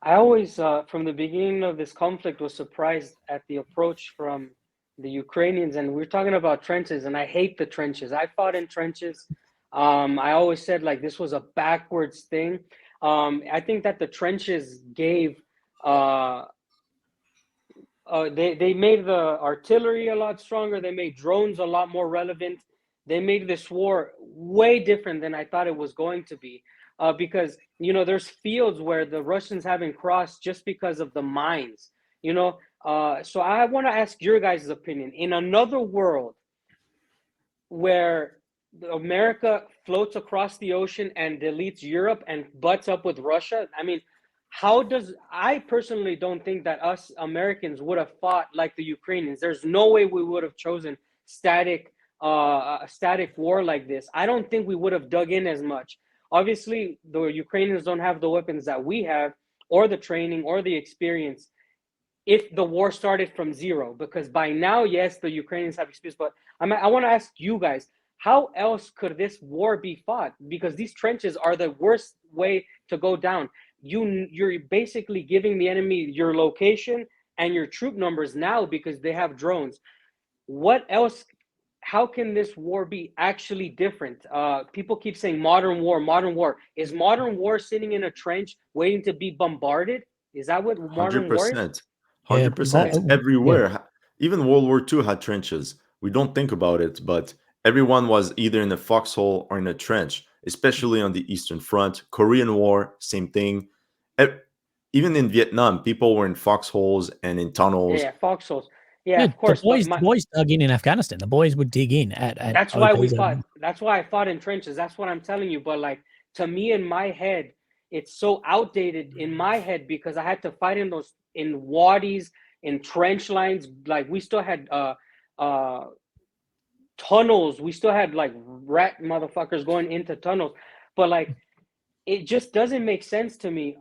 I always, from the beginning of this conflict, was surprised at the approach from the Ukrainians. And we're talking about trenches, and I hate the trenches. I fought in trenches. I always said this was a backwards thing. I think that the trenches gave they made the artillery a lot stronger. They made drones a lot more relevant. They made this war way different than I thought it was going to be, because there's fields where the Russians haven't crossed just because of the mines. So I want to ask your guys' opinion. In another world where America floats across the ocean and deletes Europe and butts up with Russia, I personally don't think that us Americans would have fought like the Ukrainians. There's no way we would have chosen static war like this. I don't think we would have dug in as much. Obviously, the Ukrainians don't have the weapons that we have, or the training, or the experience, if the war started from zero. Because by now, yes, the Ukrainians have experience, but I want to ask you guys, how else could this war be fought? Because these trenches are the worst way to go down. You're basically giving the enemy your location and your troop numbers now because they have drones. What else? How can this war be actually different? People keep saying modern war, modern war. Is modern war sitting in a trench waiting to be bombarded? Is that what modern war is? 100%. Everywhere. Yeah. Even World War II had trenches. We don't think about it, but everyone was either in a foxhole or in a trench, especially on the Eastern Front. Korean War, same thing. Even in Vietnam, people were in foxholes and in tunnels. Yeah, foxholes. Yeah, of course. The boys dug in Afghanistan. The boys would dig in at that's why we fought. That's why I fought in trenches. That's what I'm telling you. But to me, in my head, it's so outdated in my head because I had to fight in wadis, in trench lines. We still had tunnels. We still had rat motherfuckers going into tunnels. But it just doesn't make sense to me.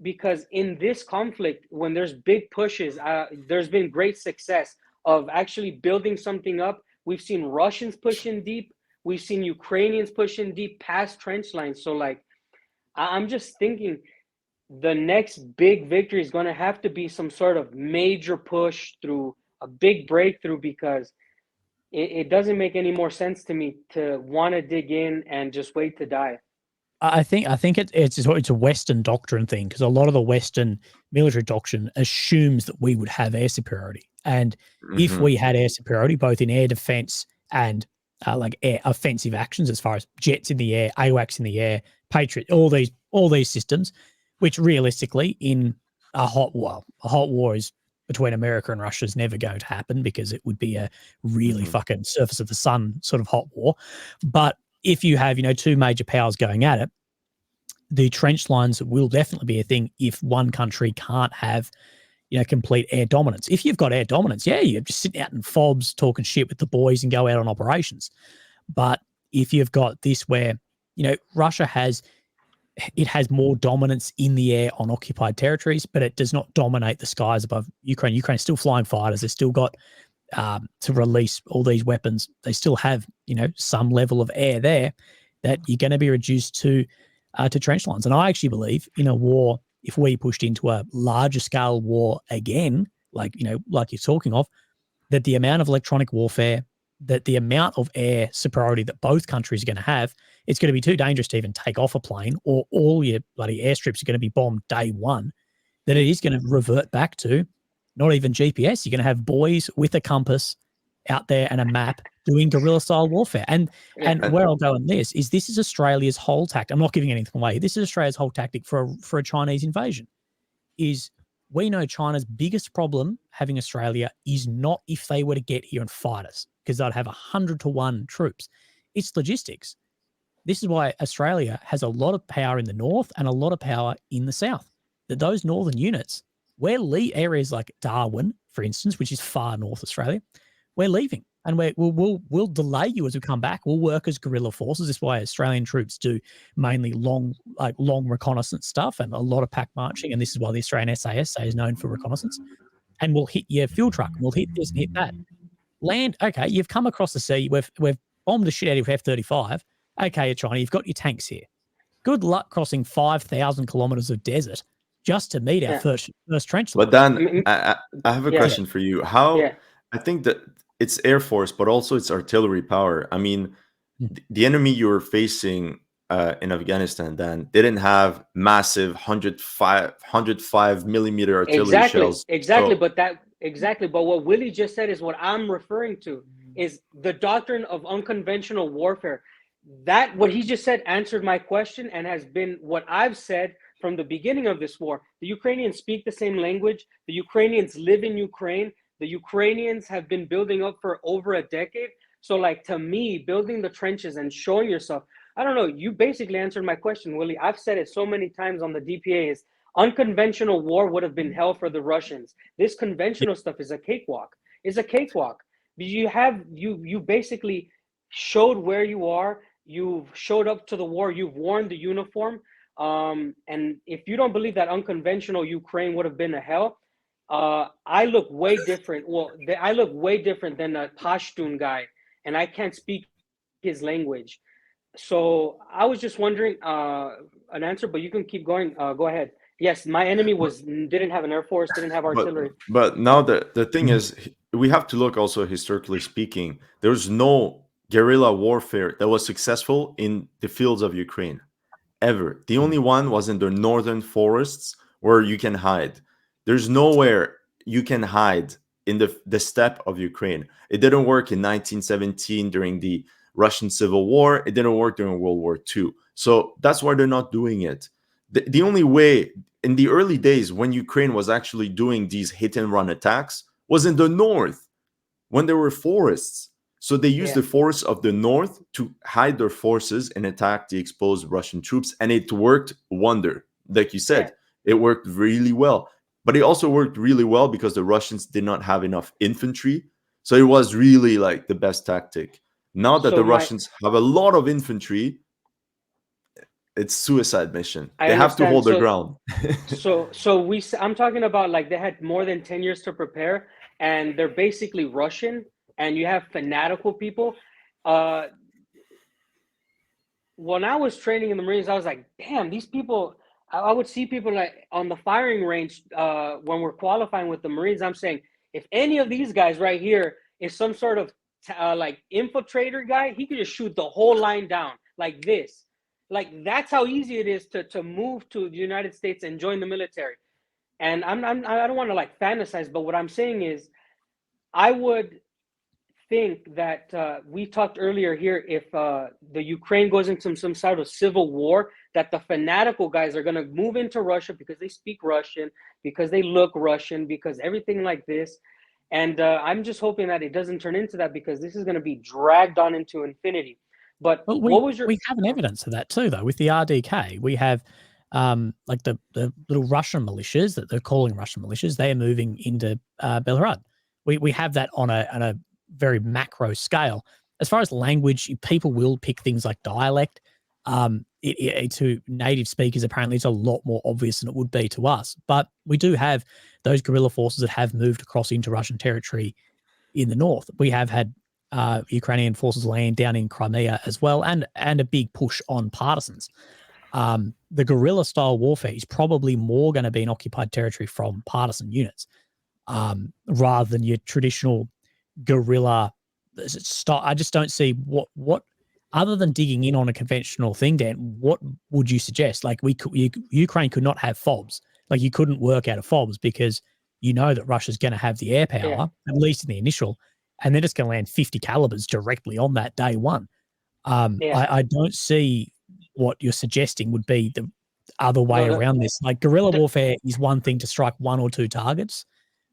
because in this conflict, when there's big pushes, there's been great success of actually building something up. We've seen Russians push in deep. We've seen Ukrainians push in deep past trench lines. So like, I'm just thinking the next big victory is going to have to be some sort of major push through a big breakthrough, because it doesn't make any more sense to me to want to dig in and just wait to die. I think it's a Western doctrine thing, because a lot of the Western military doctrine assumes that we would have air superiority, and if we had air superiority, both in air defense and like air offensive actions, as far as jets in the air, AWACS in the air, Patriot, all these systems, which realistically in a hot war is between America and Russia is never going to happen, because it would be a really fucking surface of the sun sort of hot war. But if you have, two major powers going at it, the trench lines will definitely be a thing if one country can't have, complete air dominance. If you've got air dominance, yeah, you're just sitting out in fobs talking shit with the boys and go out on operations. But if you've got this where, Russia has more dominance in the air on occupied territories, but it does not dominate the skies above Ukraine. Ukraine's still flying fighters. They've still got to release all these weapons. They still have, some level of air there, that you're going to be reduced to trench lines. And I actually believe in a war, if we pushed into a larger scale war again, like you're talking of, that the amount of electronic warfare, that the amount of air superiority that both countries are going to have, it's going to be too dangerous to even take off a plane, or all your bloody airstrips are going to be bombed day one, that it is going to revert back to not even GPS. You're going to have boys with a compass out there and a map doing guerrilla style warfare. And where I'll go in this is Australia's whole tactic. I'm not giving anything away. This is Australia's whole tactic for a Chinese invasion. Is we know China's biggest problem having Australia is not if they were to get here and fight us, because they'd have 100-to-1 troops. It's logistics. This is why Australia has a lot of power in the north and a lot of power in the south. That those northern units, areas like Darwin, for instance, which is far north Australia, we're leaving, and we'll delay you as we come back. We'll work as guerrilla forces. This is why Australian troops do mainly long reconnaissance stuff and a lot of pack marching. And this is why the Australian SAS is known for reconnaissance. And we'll hit your fuel truck. We'll hit this and hit that. Land, okay, you've come across the sea. We've bombed the shit out of F-35. Okay, China, you've got your tanks here. Good luck crossing 5,000 kilometers of desert just to meet our first trench line. But Dan, I have a question for you. How I think that it's Air Force, but also it's artillery power. I mean, the enemy you were facing in Afghanistan, Dan, didn't have massive 105 millimeter artillery shells. Exactly. But what Willie just said is what I'm referring to, is the doctrine of unconventional warfare. That what he just said answered my question, and has been what I've said from the beginning of this war. The Ukrainians speak the same language. The Ukrainians live in Ukraine. The Ukrainians have been building up for over a decade. So like, to me, building the trenches and showing yourself, I don't know, you basically answered my question, Willie. I've said it so many times on the DPA, is unconventional war would have been hell for the Russians. This conventional stuff is a cakewalk. It's a cakewalk. You basically showed where you are. You've showed up to the war. You've worn the uniform. And if you don't believe that unconventional Ukraine would have been a hell, I look way different. Well, I look way different than a Pashtun guy, and I can't speak his language. So I was just wondering an answer, but you can keep going. Go ahead. Yes, my enemy didn't have an air force, didn't have artillery. But now the thing is, we have to look also historically speaking. There's no guerrilla warfare that was successful in the fields of Ukraine ever. The only one was in the northern forests where you can hide. There's nowhere you can hide in the steppe of Ukraine. It didn't work in 1917 during the Russian Civil War. It didn't work during World War II. So that's why they're not doing it. The only way in the early days when Ukraine was actually doing these hit and run attacks was in the north, when there were forests. So they used the forests of the north to hide their forces and attack the exposed Russian troops. And it worked wonder. Like you said, it worked really well. But it also worked really well because the Russians did not have enough infantry. So it was really like the best tactic. Now that the Russians have a lot of infantry, it's suicide mission. I They have to understand. hold their So ground. I'm talking about like they had more than 10 years to prepare, and they're basically Russian, and you have fanatical people. When I was training in the Marines, I was like, damn, these people. I would see people like on the firing range when we're qualifying with the Marines. I'm saying, if any of these guys right here is some sort of like infiltrator guy, he could just shoot the whole line down like this. Like that's how easy it is to move to the United States and join the military. And I don't want to like fantasize, but what I'm saying is, I would think that we talked earlier here, if the Ukraine goes into some sort of civil war, that the fanatical guys are going to move into Russia because they speak Russian, because they look Russian, because everything like this. And I'm just hoping that it doesn't turn into that, because this is going to be dragged on into infinity. But Well, what was your? we have an evidence of that too, though. With the RDK, we have like the little Russian militias that they're calling Russian militias. They are moving into Belgorod. We have that on a very macro scale. As far as language, people will pick things like dialect. To native speakers, apparently, it's a lot more obvious than it would be to us. But we do have those guerrilla forces that have moved across into Russian territory in the north. We have had Ukrainian forces land down in Crimea as well, and a big push on partisans. The guerrilla style warfare is probably more going to be in occupied territory from partisan units rather than your traditional guerrilla style. I just don't see what other than digging in on a conventional thing, Dan. What would you suggest? Like Ukraine could not have FOBs. Like you couldn't work out of FOBs because you know that Russia's going to have the air power, at least in the initial, and they're just going to land 50 calibers directly on that day one. I don't see what you're suggesting would be the other way around this. Like guerrilla warfare is one thing to strike one or two targets,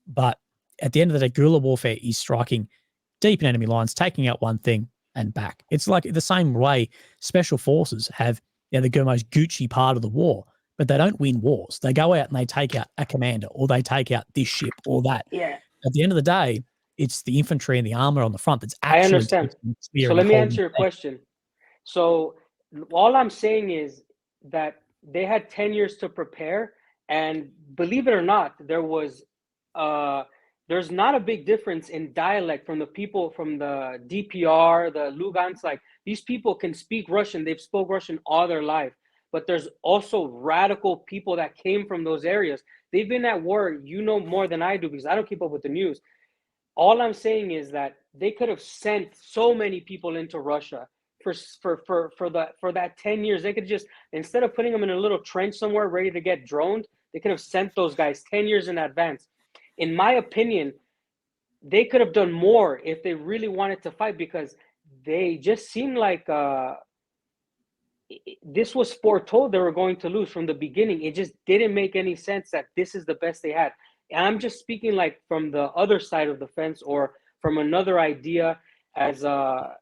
but at the end of the day, guerrilla warfare is striking deep in enemy lines, taking out one thing and back. It's like the same way special forces have, the most Gucci part of the war, but they don't win wars. They go out and they take out a commander, or they take out this ship or that. Yeah. At the end of the day, it's the infantry and the armor on the front that's actually. I understand. So let me answer your question. So all I'm saying is that they had 10 years to prepare, and believe it or not, there's not a big difference in dialect from the people from the DPR, the Lugansk. Like these people can speak Russian. They've spoke Russian all their life. But there's also radical people that came from those areas. They've been at war, more than I do, because I don't keep up with the news. All I'm saying is that they could have sent so many people into Russia for that 10 years. They could just, instead of putting them in a little trench somewhere ready to get droned, they could have sent those guys 10 years in advance. In my opinion, they could have done more if they really wanted to fight, because they just seemed like this was foretold they were going to lose from the beginning. It just didn't make any sense that this is the best they had. And I'm just speaking like from the other side of the fence, or from another idea as a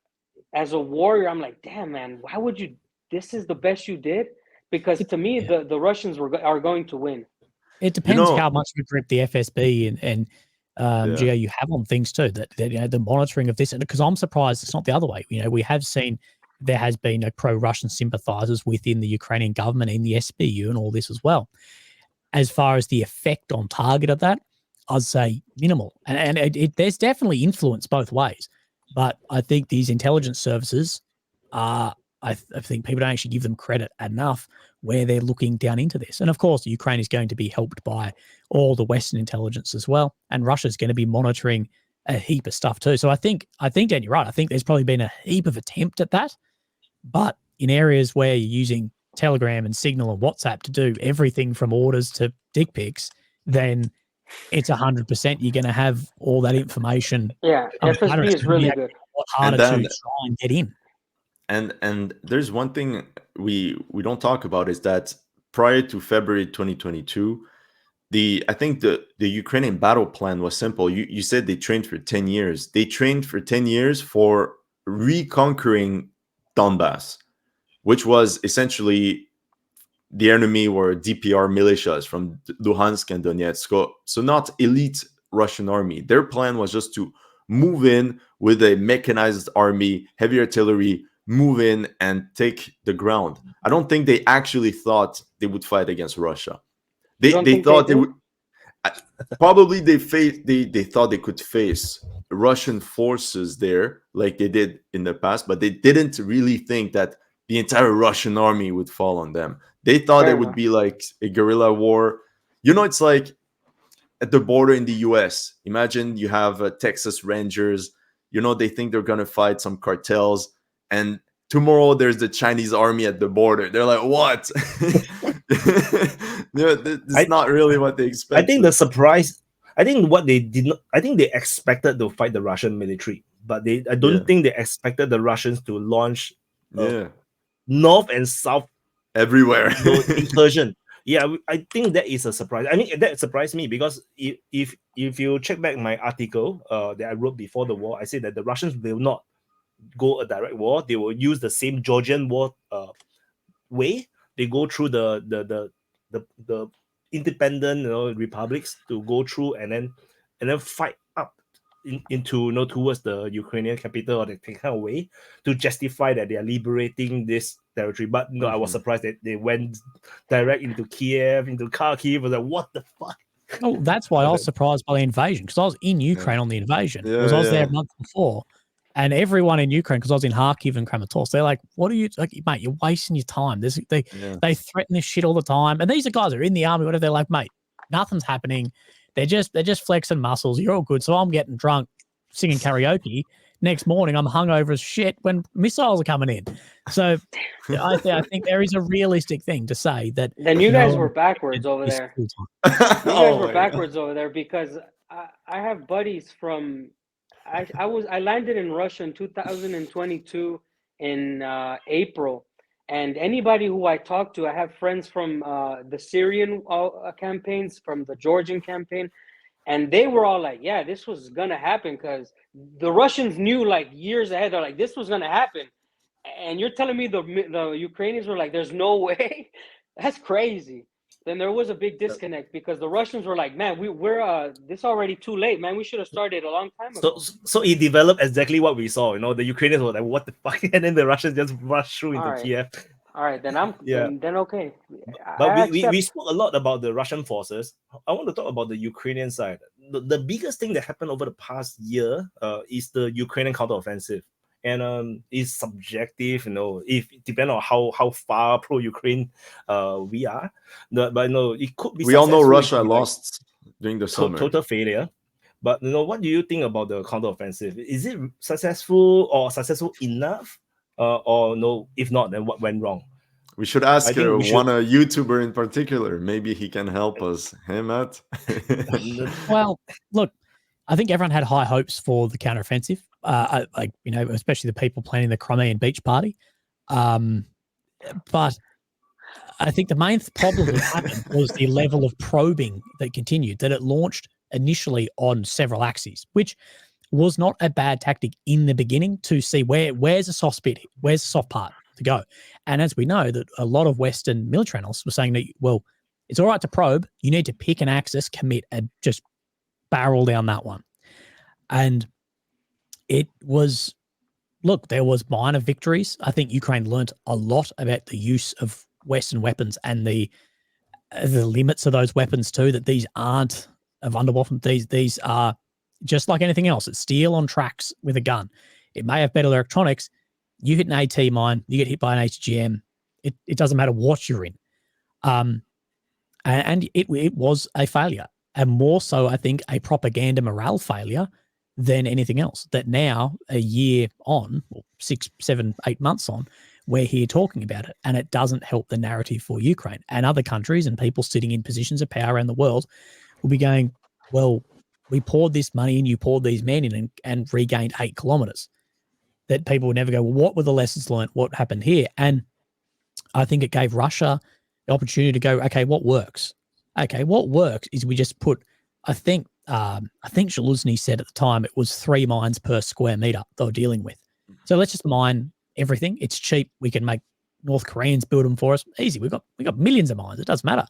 warrior. I'm like, damn, man, why would you? This is the best you did? Because to me, the Russians are going to win. It depends how much of a grip the FSB and Geo you have on things too. That the monitoring of this, and because I'm surprised it's not the other way. We have seen there has been pro-Russian sympathizers within the Ukrainian government in the SBU and all this as well. As far as the effect on target of that, I'd say minimal. And there's definitely influence both ways. But I think these intelligence services are, I think people don't actually give them credit enough where they're looking down into this. And of course, Ukraine is going to be helped by all the Western intelligence as well. And Russia's going to be monitoring a heap of stuff too. So I think, Dan, you're right. I think there's probably been a heap of attempt at that. But in areas where you're using Telegram and Signal and WhatsApp to do everything from orders to dick pics, then it's 100% you're going to have all that information. Yeah, FSB is really good. A lot harder to try and get in. And there's one thing we don't talk about, is that prior to February 2022, I think the Ukrainian battle plan was simple. You said they trained for 10 years. They trained for 10 years for reconquering Donbass, which was essentially the enemy were DPR militias from Luhansk and Donetsk. So not elite Russian army. Their plan was just to move in with a mechanized army, heavy artillery, move in and take the ground. I don't think they actually thought they would fight against Russia. They thought they would. Probably they thought they could face Russian forces there like they did in the past, but they didn't really think that the entire Russian army would fall on them. They thought it would be like a guerrilla war. You know, it's like at the border in the US. Imagine you have Texas Rangers. You know, they think they're gonna fight some cartels, and tomorrow there's the Chinese army at the border. They're like, what? It's not really what they expected. I think the surprise, I think what they did not, I think they expected to fight the Russian military, but I don't think they expected the Russians to launch north and south everywhere incursion. Yeah, I think that is a surprise. I mean, that surprised me because if you check back my article that I wrote before the war, I said that the Russians will not go a direct war. They will use the same Georgian war way. They go through the independent republics to go through and then fight up into towards the Ukrainian capital or the kind of way to justify that they are liberating this territory. But I was surprised that they went direct into Kiev, into Kharkiv. I was like, what the fuck? Oh, that's why I was surprised by the invasion, because I was in Ukraine on the invasion. I was there a month before, and everyone in Ukraine, because I was in Kharkiv and Kramatorsk, they're like, "What are you like, mate? You're wasting your time." They threaten this shit all the time, and these are guys that are in the army. Whatever, they're like, "Mate, nothing's happening. They're just flexing muscles. You're all good." So I'm getting drunk, singing karaoke. Next morning, I'm hungover as shit when missiles are coming in. So I think there is a realistic thing to say that. Then you guys were backwards over there. You guys were backwards over there because I have buddies from. I landed in Russia in 2022 in April, and anybody who I talk to, I have friends from the Syrian campaigns, from the Georgian campaign. And they were all like, yeah, this was going to happen because the Russians knew like years ahead. They're like, this was going to happen. And you're telling me the Ukrainians were like, there's no way? That's crazy. Then there was a big disconnect because the Russians were like, man, we're this already too late, man. We should have started a long time ago. So it developed exactly what we saw. The Ukrainians were like, what the fuck? And then the Russians just rushed through into Kiev. All right, then then okay. But we spoke a lot about the Russian forces. I want to talk about the Ukrainian side. The biggest thing that happened over the past year is the Ukrainian counteroffensive. And it's subjective, if depend on how far pro-Ukraine we are. But it could be. We all know Russia lost during the summer. Total failure. But what do you think about the counteroffensive? Is it successful or successful enough? Or no, if not, then what went wrong? We should ask one YouTuber in particular. Maybe he can help us. Hey, Matt. Well, look, I think everyone had high hopes for the counteroffensive. Especially the people planning the Crimean beach party. But I think the main problem that happened was the level of probing that continued, that it launched initially on several axes, which was not a bad tactic in the beginning to see where's the soft spot, where's the soft part to go. And as we know, that a lot of Western military analysts were saying that, well, it's all right to probe. You need to pick an axis, commit, and just barrel down that one. And it was, look, there was minor victories. I think Ukraine learned a lot about the use of Western weapons and the limits of those weapons too, that these aren't a Wunderwaffen. These are just like anything else. It's steel on tracks with a gun. It may have better electronics. You hit an AT mine, you get hit by an HGM. It doesn't matter what you're in. And it was a failure. And more so, I think, a propaganda morale failure than anything else. That now, a year on, or 6, 7, 8 months on, we're here talking about it. And it doesn't help the narrative for Ukraine. And other countries and people sitting in positions of power around the world will be going, well, we poured this money in, you poured these men in and regained 8 kilometers. That people would never go, well, what were the lessons learned? What happened here? And I think it gave Russia the opportunity to go, okay, what works? Okay, what works is we just put, I think Zaluzny said at the time it was 3 mines per square meter they were dealing with. So let's just mine everything. It's cheap. We can make North Koreans build them for us. Easy. We got millions of mines. It doesn't matter.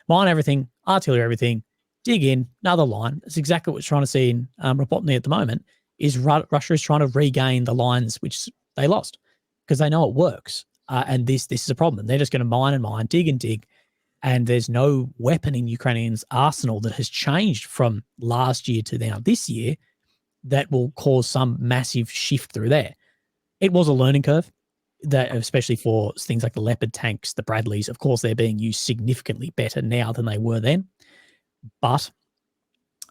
Mine everything, artillery everything, dig in, another line. It's exactly what we're trying to see in Rapotny at the moment, is Russia is trying to regain the lines which they lost. because they know it works. And this is a problem. They're just going to mine and mine, dig and dig. And there's no weapon in Ukrainians' arsenal that has changed from last year to now this year that will cause some massive shift through there. It was a learning curve, that especially for things like the Leopard tanks, the Bradleys. Of course, they're being used significantly better now than they were then. But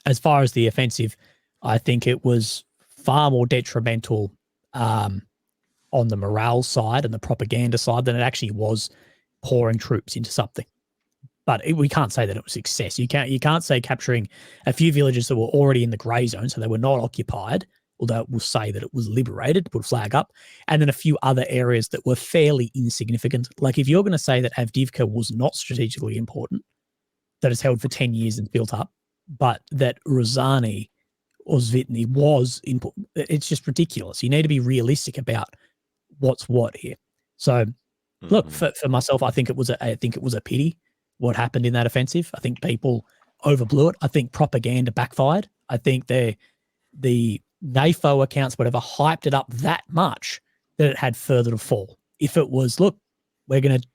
as far as the offensive, I think it was far more detrimental on the morale side and the propaganda side than it actually was pouring troops into something. But we can't say that it was success. You can't say capturing a few villages that were already in the grey zone, so they were not occupied, although we'll say that it was liberated, put a flag up, and then a few other areas that were fairly insignificant. Like if you're going to say that Avdiivka was not strategically important, that it's held for 10 years and built up, but that Rozhany or Zvitny was important, it's just ridiculous. You need to be realistic about what's what here. So, look, for myself, I think it was a pity what happened in that offensive. I think people overblew it. I think propaganda backfired. I think the NAFO accounts, whatever, hyped it up that much that it had further to fall. If it was, look, we're going to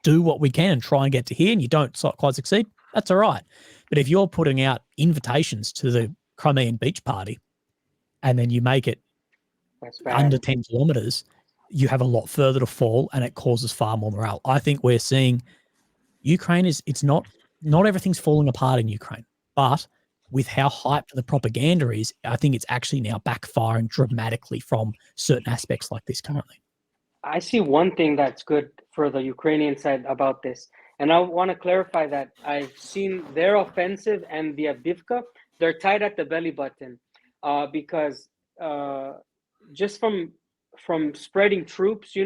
do what we can and try and get to here, and you don't quite succeed, that's all right. But if you're putting out invitations to the Crimean beach party and then you make it under 10 kilometers, you have a lot further to fall, and it causes far more morale. I think we're seeing Ukraine it's not everything's falling apart in Ukraine, but with how hyped the propaganda is, I think it's actually now backfiring dramatically from certain aspects like this currently. I see one thing that's good for the Ukrainian side about this, and I want to clarify that I've seen their offensive and the Avdiivka, they're tied at the belly button, because just from spreading troops,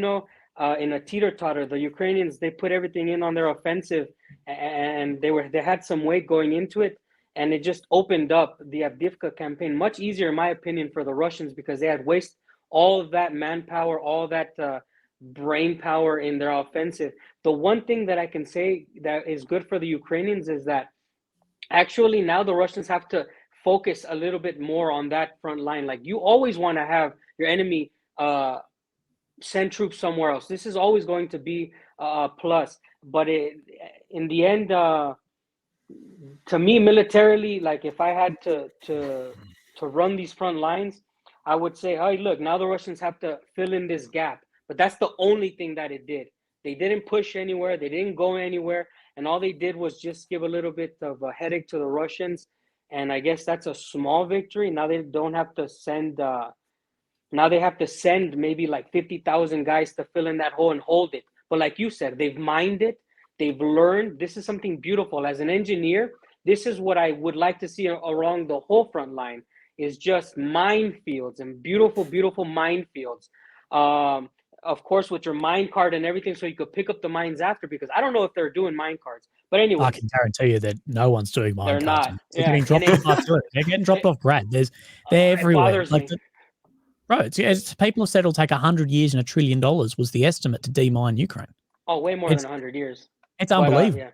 in a teeter-totter, the Ukrainians, they put everything in on their offensive, and they had some weight going into it, and it just opened up the Avdiivka campaign much easier, in my opinion, for the Russians, because they had wasted all of that manpower, all that brain power in their offensive. The one thing that I can say that is good for the Ukrainians is that actually now the Russians have to focus a little bit more on that front line. Like, you always want to have your enemy send troops somewhere else. This is always going to be a plus. But in the end, to me, militarily, like if I had to run these front lines, I would say, hey, look, now the Russians have to fill in this gap. But that's the only thing that it did. They didn't push anywhere. They didn't go anywhere. And all they did was just give a little bit of a headache to the Russians. And I guess that's a small victory. Now they don't have to send... now they have to send maybe like 50,000 guys to fill in that hole and hold it. But like you said, they've mined it. They've learned. This is something beautiful. As an engineer, this is what I would like to see along the whole front line, is just minefields and beautiful, beautiful minefields. Of course, with your mine card and everything, so you could pick up the mines after, because I don't know if they're doing mine cards. But anyway, I can guarantee you that no one's doing mine they're cards. not. They're getting dropped off. They're getting dropped off grad. They're everywhere. Like bro, it's people have said it'll take 100 years and $1 trillion was the estimate to demine Ukraine. Oh, way more than 100 years. It's unbelievable.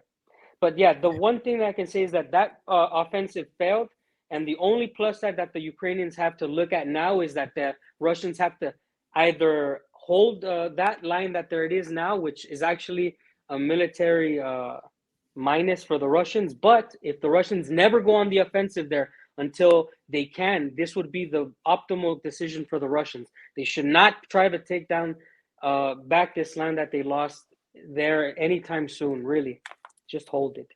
But yeah, the one thing that I can say is that offensive failed, and the only plus side that the Ukrainians have to look at now is that the Russians have to either hold that line that there it is now, which is actually a military minus for the Russians. But if the Russians never go on the offensive there until they can, this would be the optimal decision for the Russians. They should not try to take down back this line that they lost there anytime soon, really. Just hold it.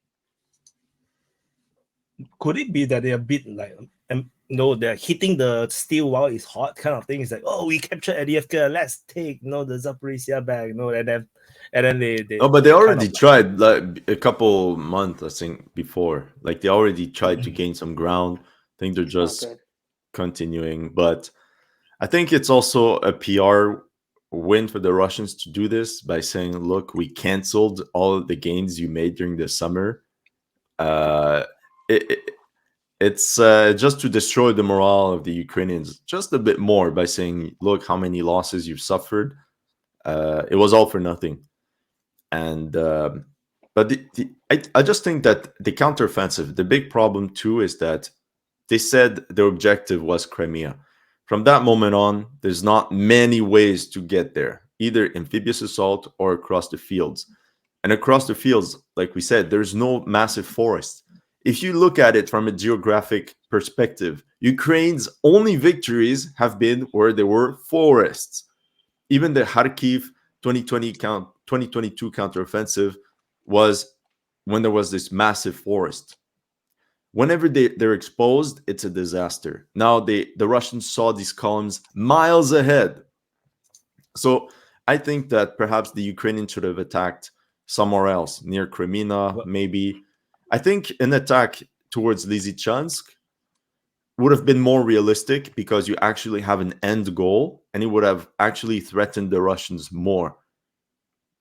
Could it be that they're a bit like, they're hitting the steel while it's hot kind of thing? It's like, oh, we captured Avdiivka, let's take the Zaporizhia back, and then they oh, but they already tried like a couple months, I think, before. Like they already tried to gain some ground. I think they're just continuing. But I think it's also a PR win for the Russians to do this by saying, look, we canceled all of the gains you made during the summer. It's just to destroy the morale of the Ukrainians just a bit more by saying, look how many losses you've suffered. It was all for nothing. And but I just think that the counteroffensive, the big problem too, is that they said their objective was Crimea. From that moment on, there's not many ways to get there. either amphibious assault or across the fields. And across the fields, like we said, there's no massive forest. If you look at it from a geographic perspective, Ukraine's only victories have been where there were forests. Even the Kharkiv 2022 counteroffensive was when there was this massive forest. Whenever they're exposed, it's a disaster. Now the Russians saw these columns miles ahead. So I think that perhaps the Ukrainians should have attacked somewhere else, near Crimea, maybe. I think an attack towards Lysychansk would have been more realistic because you actually have an end goal, and it would have actually threatened the Russians more.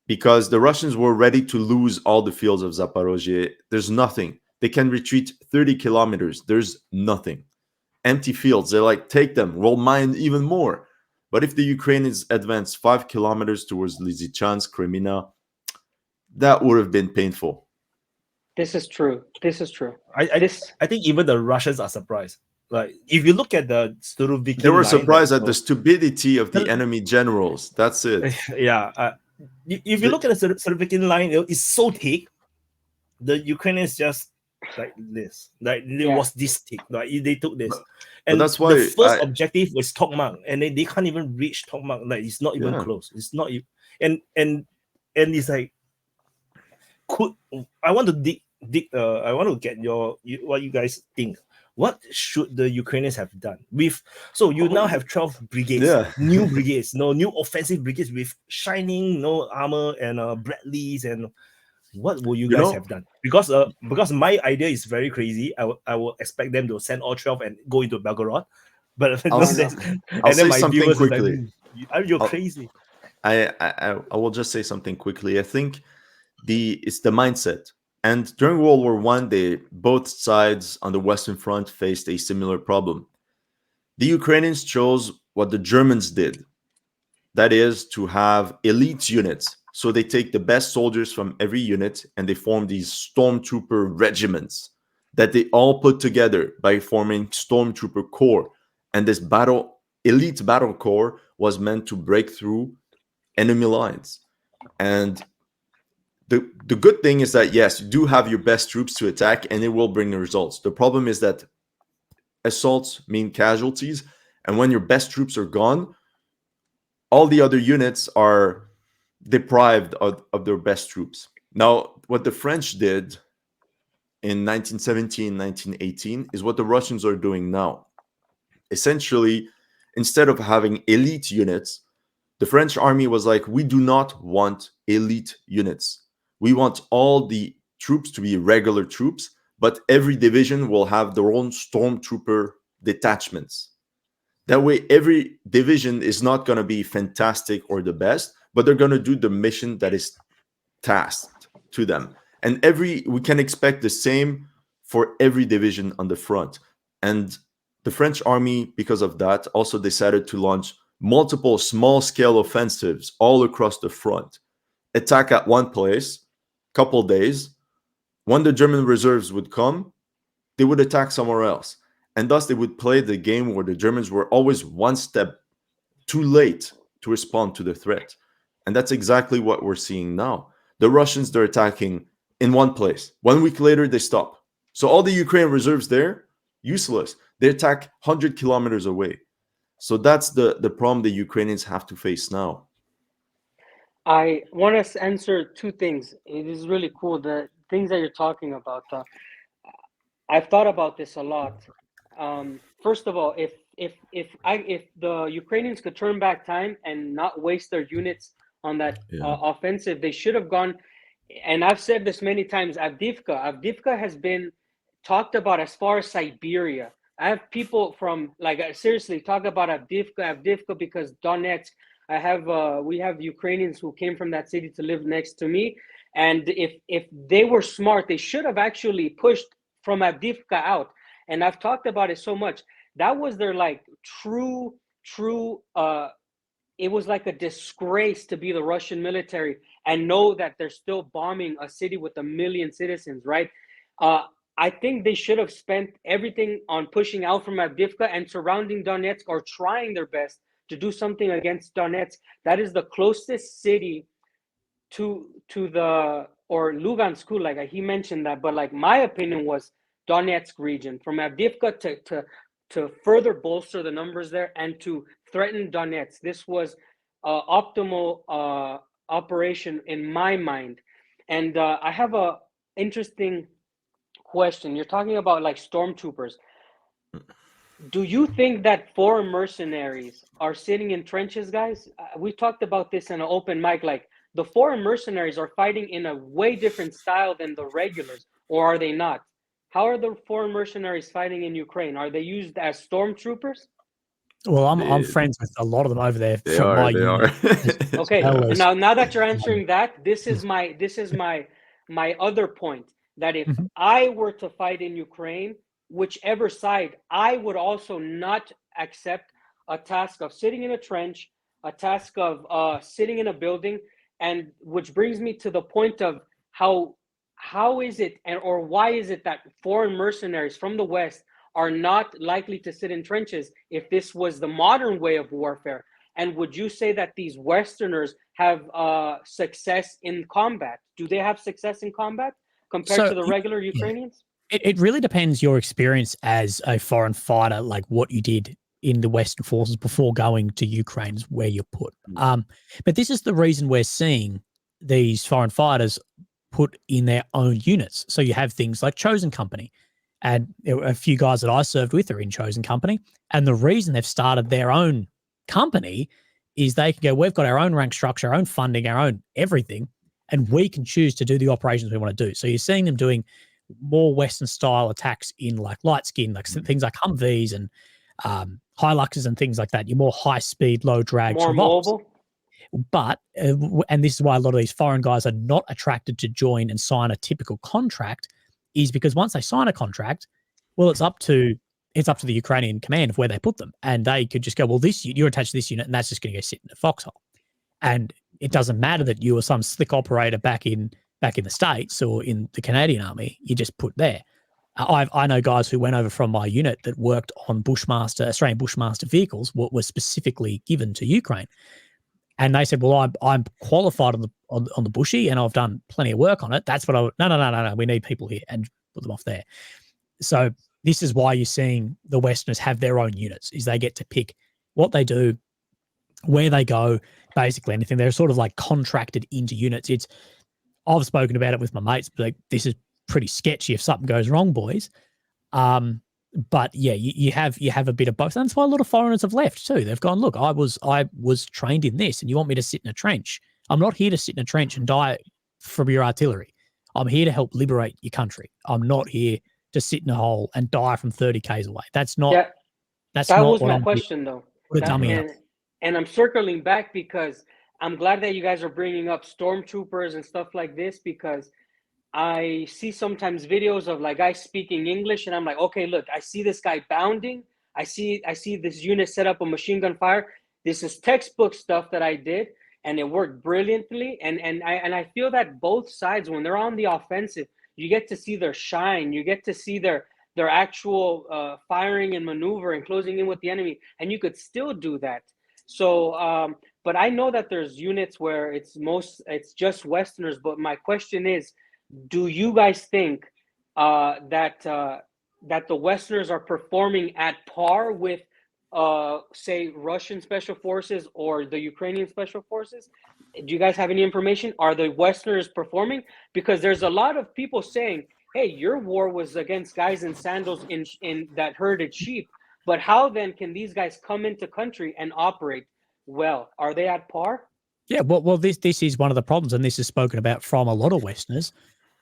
Because the Russians were ready to lose all the fields of Zaporozhye. There's nothing. They can retreat 30 kilometers. There's nothing. Empty fields. They're like, take them. We'll mine even more. But if the Ukrainians advance 5 kilometers towards Lysychansk, Crimea, that would have been painful. This is true. This is true. I think even the Russians are surprised. Like, if you look at the Surovikin They were line, surprised at the stupidity of the enemy generals. That's it. Yeah. If you look at the Surovikin line, it's so thick. The Ukrainians just like this. Like, it was this thick. Like, they took this. And that's why the first objective was Tokmak, and they can't even reach Tokmak. Like, it's not even close. It's not even, and it's like, I want to dig I want to get what you guys think. What should the Ukrainians have done so you now have 12 brigades, new brigades, new offensive brigades with shining armor and Bradleys, and what will you guys have done? Because my idea is very crazy. I will expect them to send all 12 and go into Belgorod, but I'll say something quickly. Like, you're crazy. I will just say something quickly. I think it's the mindset. And during World War I, both sides on the Western Front faced a similar problem. The Ukrainians chose what the Germans did. That is to have elite units. So they take the best soldiers from every unit and they form these stormtrooper regiments that they all put together by forming stormtrooper corps. And this elite battle corps was meant to break through enemy lines. And the good thing is that, yes, you do have your best troops to attack and it will bring the results. The problem is that assaults mean casualties. And when your best troops are gone, all the other units are deprived of their best troops. Now, what the French did in 1917, 1918 is what the Russians are doing now. Essentially, instead of having elite units, the French army was like, we do not want elite units. We want all the troops to be regular troops, but every division will have their own stormtrooper detachments. That way, every division is not going to be fantastic or the best, but they're going to do the mission that is tasked to them. And we can expect the same for every division on the front. And the French army, because of that, also decided to launch multiple small-scale offensives all across the front. Attack at one place, couple days. When the German reserves would come, they would attack somewhere else. And thus they would play the game where the Germans were always one step too late to respond to the threat. And that's exactly what we're seeing now. The Russians, they're attacking in one place. 1 week later, they stop. So all the Ukrainian reserves there, useless. They attack 100 kilometers away. So that's the problem the Ukrainians have to face now. I want to answer two things. It is really cool, the things that you're talking about. I've thought about this a lot. First of all, if the Ukrainians could turn back time and not waste their units on that offensive, they should have gone. And I've said this many times. Avdiivka has been talked about as far as Siberia. I have people from seriously talk about Avdiivka because Donetsk. We have Ukrainians who came from that city to live next to me, and if they were smart, they should have actually pushed from Avdiivka out. And I've talked about it so much. That was their true. It was like a disgrace to be the Russian military and know that they're still bombing a city with 1 million citizens, right? I think they should have spent everything on pushing out from Avdiivka and surrounding Donetsk, or trying their best to do something against Donetsk. That is the closest city to the, or Lugansk, like he mentioned that, but like my opinion was Donetsk region, from Avdiivka to further bolster the numbers there and to threaten Donetsk. This was optimal operation in my mind. And I have a interesting question. You're talking about like stormtroopers. Do you think that foreign mercenaries are sitting in trenches, guys? We talked about this in an open mic. Like, the foreign mercenaries are fighting in a way different style than the regulars, or are they not? How are the foreign mercenaries fighting in Ukraine? Are they used as stormtroopers? Well, I'm They- friends with a lot of them over there They from my are. They unit. are. Okay, well and as- now that you're answering that, this is my other point, that if Mhm. I were to fight in Ukraine, whichever side, I would also not accept a task of sitting in a trench, a task of sitting in a building, and which brings me to the point of how is it, and or why is it that foreign mercenaries from the West are not likely to sit in trenches if this was the modern way of warfare? And would you say that these Westerners have success in combat? Do they have success in combat compared to the regular Ukrainians? It really depends your experience as a foreign fighter, like what you did in the Western forces before going to Ukraine is where you're put. But this is the reason we're seeing these foreign fighters put in their own units. So you have things like Chosen Company, and a few guys that I served with are in Chosen Company. And the reason they've started their own company is they can go, we've got our own rank structure, our own funding, our own everything, and we can choose to do the operations we want to do. So you're seeing them doing more Western style attacks in like light skin, like things like Humvees and Hiluxes and things like that. You're more high speed, low drag, More revolves. mobile? But, and this is why a lot of these foreign guys are not attracted to join and sign a typical contract, is because once they sign a contract, well, it's up to the Ukrainian command of where they put them. And they could just go, well, you're attached to this unit and that's just going to go sit in a foxhole. And it doesn't matter that you were some slick operator back in the States or in the Canadian Army, you just put there. I know guys who went over from my unit that worked on Australian Bushmaster vehicles, what was specifically given to Ukraine. And they said, well, I'm qualified on the bushy and I've done plenty of work on it. That's what no, we need people here, and put them off there. So this is why you're seeing the Westerners have their own units, is they get to pick what they do, where they go, basically anything. They're sort of like contracted into units. I've spoken about it with my mates, but like, this is pretty sketchy if something goes wrong, boys. But yeah, you have a bit of both. And that's why a lot of foreigners have left too. They've gone, look, I was trained in this, and you want me to sit in a trench? I'm not here to sit in a trench and die from your artillery. I'm here to help liberate your country. I'm not here to sit in a hole and die from 30 k's away. That's not. Yeah, That's that not was what my I'm question, though. Put a dummy up. And I'm circling back because I'm glad that you guys are bringing up stormtroopers and stuff like this, because I see sometimes videos of like guys speaking English, and I'm like, okay, look, I see this guy bounding. I see this unit set up a machine gun fire. This is textbook stuff that I did, and it worked brilliantly. And I feel that both sides, when they're on the offensive, you get to see their shine. You get to see their actual firing and maneuver and closing in with the enemy, and you could still do that. So, but I know that there's units where it's just Westerners. But my question is, do you guys think that the Westerners are performing at par with, say, Russian special forces or the Ukrainian special forces? Do you guys have any information? Are the Westerners performing? Because there's a lot of people saying, hey, your war was against guys in sandals in that herded sheep. But how then can these guys come into country and operate well? Are they at par? Yeah, well, this is one of the problems, and this is spoken about from a lot of Westerners,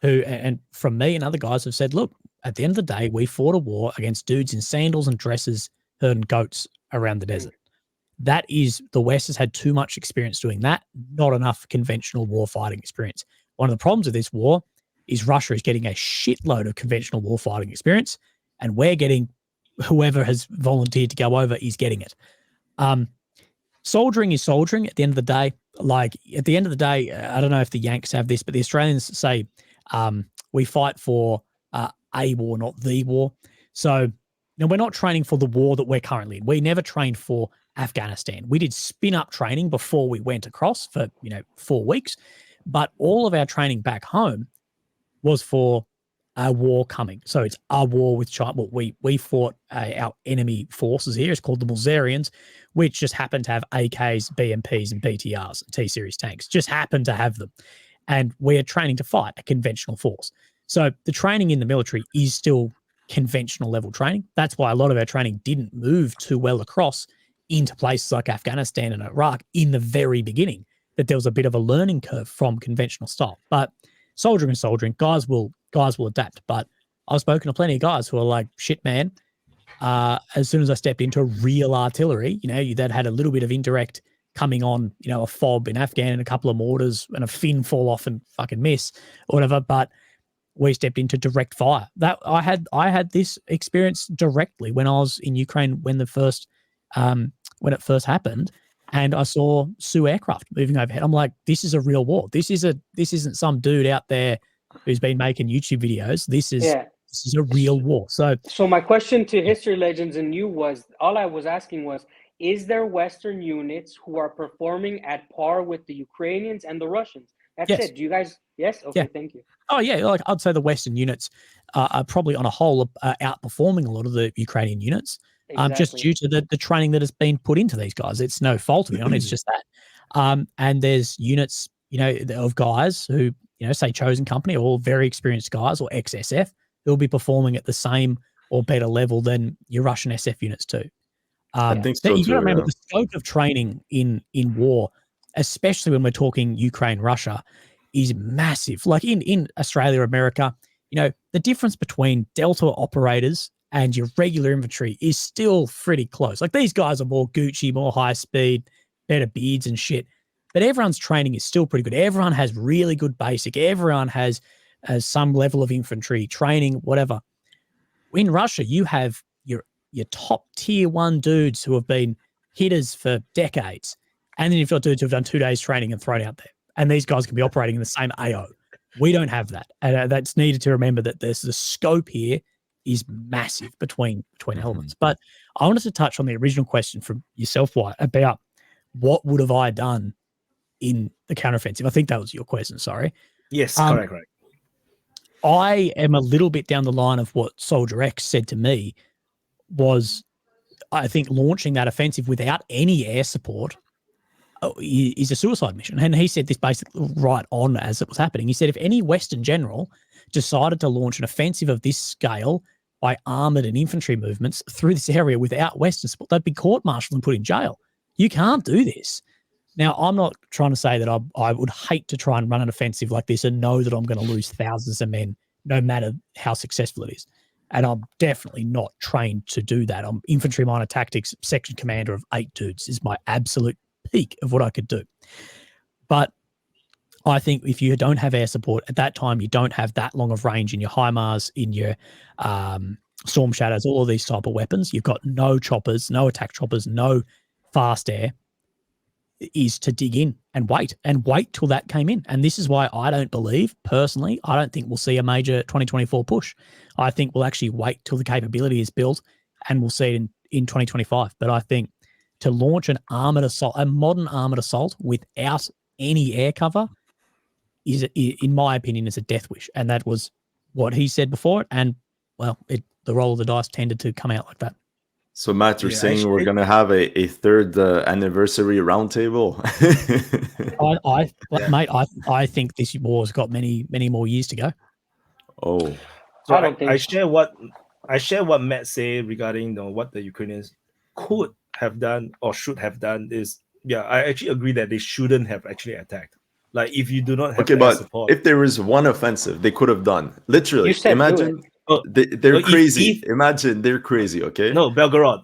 who, and from me and other guys, have said, look, at the end of the day, we fought a war against dudes in sandals and dresses herding goats around the desert. That is, the West has had too much experience doing that, not enough conventional war fighting experience. One of the problems of this war is Russia is getting a shitload of conventional war fighting experience, and we're getting, whoever has volunteered to go over is getting it. Soldiering is soldiering at the end of the day. Like, at the end of the day, I don't know if the Yanks have this, but the Australians say we fight for a war, not the war. So, we're not training for the war that we're currently in. We never trained for Afghanistan. We did spin-up training before we went across for 4 weeks, but all of our training back home was for a war coming. So it's a war with China. Well, we fought our enemy forces here. It's called the Bulgarians, which just happened to have AKs, BMPs, and BTRs, T-series tanks. Just happened to have them. And we're training to fight a conventional force. So the training in the military is still conventional level training. That's why a lot of our training didn't move too well across into places like Afghanistan and Iraq in the very beginning, that there was a bit of a learning curve from conventional style. But soldiering and soldiering, guys will adapt. But I've spoken to plenty of guys who are like, shit, man, as soon as I stepped into real artillery, that had a little bit of indirect coming on, a fob in Afghan and a couple of mortars and a fin fall off and fucking miss or whatever. But we stepped into direct fire. That I had this experience directly when I was in Ukraine when it first happened, and I saw Sioux aircraft moving overhead. I'm like, this is a real war. This isn't some dude out there who's been making YouTube videos. This is a real war. So my question to History Legends and you was, all I was asking was, is there Western units who are performing at par with the Ukrainians and the Russians? That's yes. it. Do you guys? Yes. Okay. Yeah. Thank you. Oh yeah, like I'd say the Western units are probably on a whole outperforming a lot of the Ukrainian units, just due to the training that has been put into these guys. It's no fault of it. It's just that. And there's units, of guys who, say Chosen Company, all very experienced guys, or ex-SF, who'll be performing at the same or better level than your Russian SF units too. I think so you too. got to remember the scope of training in war, especially when we're talking Ukraine, Russia, is massive. Like in Australia, America, the difference between Delta operators and your regular infantry is still pretty close. Like these guys are more Gucci, more high speed, better beards and shit. But everyone's training is still pretty good. Everyone has really good basic. Everyone has some level of infantry training, whatever. In Russia, you have your top tier 1 dudes who have been hitters for decades. And then you've got dudes who have done 2 days training and thrown out there. And these guys can be operating in the same AO. We don't have that. And that's needed to remember that the scope here is massive between elements. But I wanted to touch on the original question from yourself, Wyatt, about what would have I done in the counteroffensive. I think that was your question, sorry. Yes, correct. I am a little bit down the line of what Soldier X said to me was, I think launching that offensive without any air support is a suicide mission. And he said this basically right on as it was happening. He said if any Western general decided to launch an offensive of this scale by armored and infantry movements through this area without Western support, they'd be court-martialed and put in jail. You can't do this. Now, I'm not trying to say that I would hate to try and run an offensive like this and know that I'm going to lose thousands of men no matter how successful it is. And I'm definitely not trained to do that. I'm infantry minor tactics section commander of 8 dudes is my absolute peak of what I could do. But I think if you don't have air support at that time, you don't have that long of range in your HIMARS, in your Storm Shadows, all of these type of weapons. You've got no choppers, no attack choppers, no fast air, is to dig in and wait till that came in. And this is why I don't believe, personally, I don't think we'll see a major 2024 push. I think we'll actually wait till the capability is built and we'll see it in 2025. But I think to launch an armored assault, a modern armored assault without any air cover is, in my opinion, is a death wish. And that was what he said before. And well, the roll of the dice tended to come out like that. So Matt, you're saying we're going to have a third anniversary roundtable? Mate, I think this war's got many, many more years to go. Oh, so I share what Matt said regarding what the Ukrainians could have done or should have done is, I actually agree that they shouldn't have actually attacked. Like if you do not have support. If there was one offensive they could have done, literally, imagine. They're crazy. Imagine they're crazy, okay? No, Belgorod.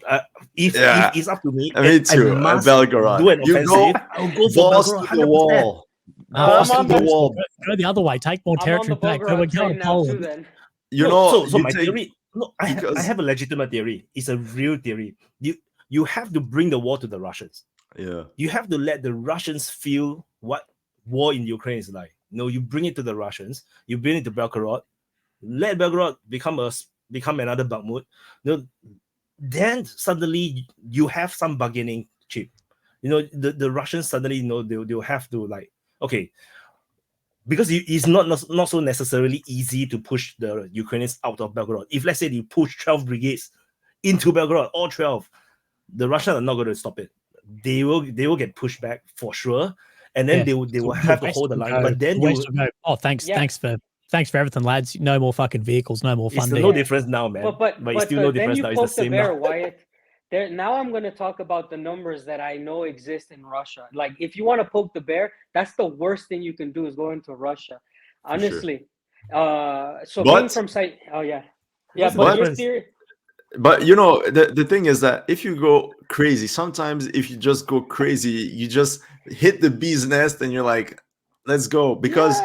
If it's up to me, me too. Belgorod. Do an offensive. I'll go for balls Belgorod. to the wall. Balls to the wall. Go the other way. Take more territory back. Go and go to Poland. So my theory. No, I have a legitimate theory. It's a real theory. You have to bring the war to the Russians. Yeah. You have to let the Russians feel what war in Ukraine is like. You bring it to the Russians. You bring it to Belgorod. Let Belgorod become another Bakhmut. Then suddenly you have some bargaining the Russians suddenly, they'll have to like, okay, because it's not so necessarily easy to push the Ukrainians out of Belgorod. If let's say you push 12 brigades into Belgorod, all 12, the Russians are not going to stop it. They will get pushed back for sure, and then they will have to hold the line. But then the West will go, oh, thanks for everything, lads. No more fucking vehicles, no more funding. It's no difference now, man. But it's still no difference now. It's the same bear, now. Wyatt. Now I'm going to talk about the numbers that I know exist in Russia. Like, if you want to poke the bear, that's the worst thing you can do is go into Russia. Honestly. Being from site, but your theory. But the thing is that if you go crazy, sometimes if you just go crazy, you just hit the bee's nest and you're like, let's go. Because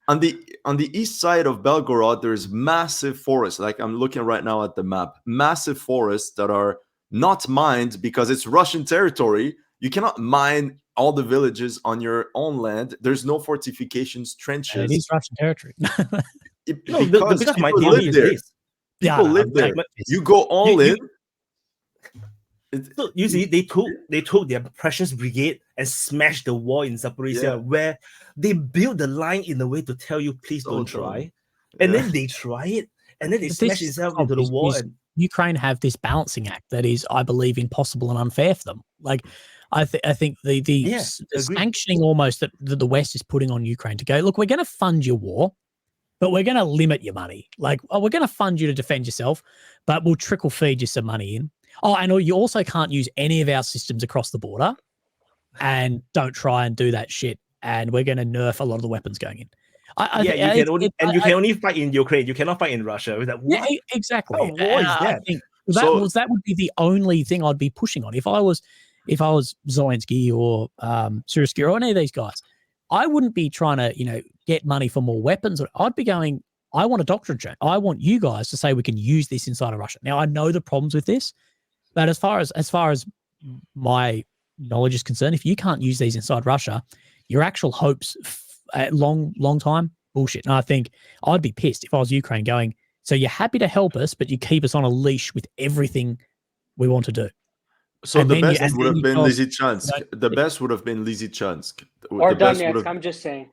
on the east side of Belgorod, there's massive forests. Like, I'm looking right now at the map, massive forests that are not mined because it's Russian territory. You cannot mine all the villages on your own land. There's no fortifications, trenches. And it is Russian territory. Because my theory is this. People live there. You go all in. So you see, they took their precious brigade and smashed the wall in Siberia, where they built the line in a way to tell you, please don't try. And then they try it, and then they smash themselves into the wall. And Ukraine have this balancing act that is, I believe, impossible and unfair for them. Like, I think the sanctioning almost that the West is putting on Ukraine to go, look, we're going to fund your war, but we're going to limit your money. Like, we're going to fund you to defend yourself, but we'll trickle feed you some money in. Oh, and you also can't use any of our systems across the border, and don't try and do that shit. And we're going to nerf a lot of the weapons going in. You can only fight in Ukraine. You cannot fight in Russia. Like, yeah, exactly. What war is that? I think that would be the only thing I'd be pushing on. If I was Zelensky or Syrskyi or any of these guys, I wouldn't be trying to get money for more weapons. I'd be going, I want a doctrine change. I want you guys to say we can use this inside of Russia. Now, I know the problems with this, but as far as my knowledge is concerned, if you can't use these inside Russia, your actual hopes at long time, bullshit. And I think I'd be pissed if I was Ukraine going, so you're happy to help us, but you keep us on a leash with everything we want to do. So the best would have been Lysychansk. The best would have been Lysychansk. Or Donetsk, I'm just saying.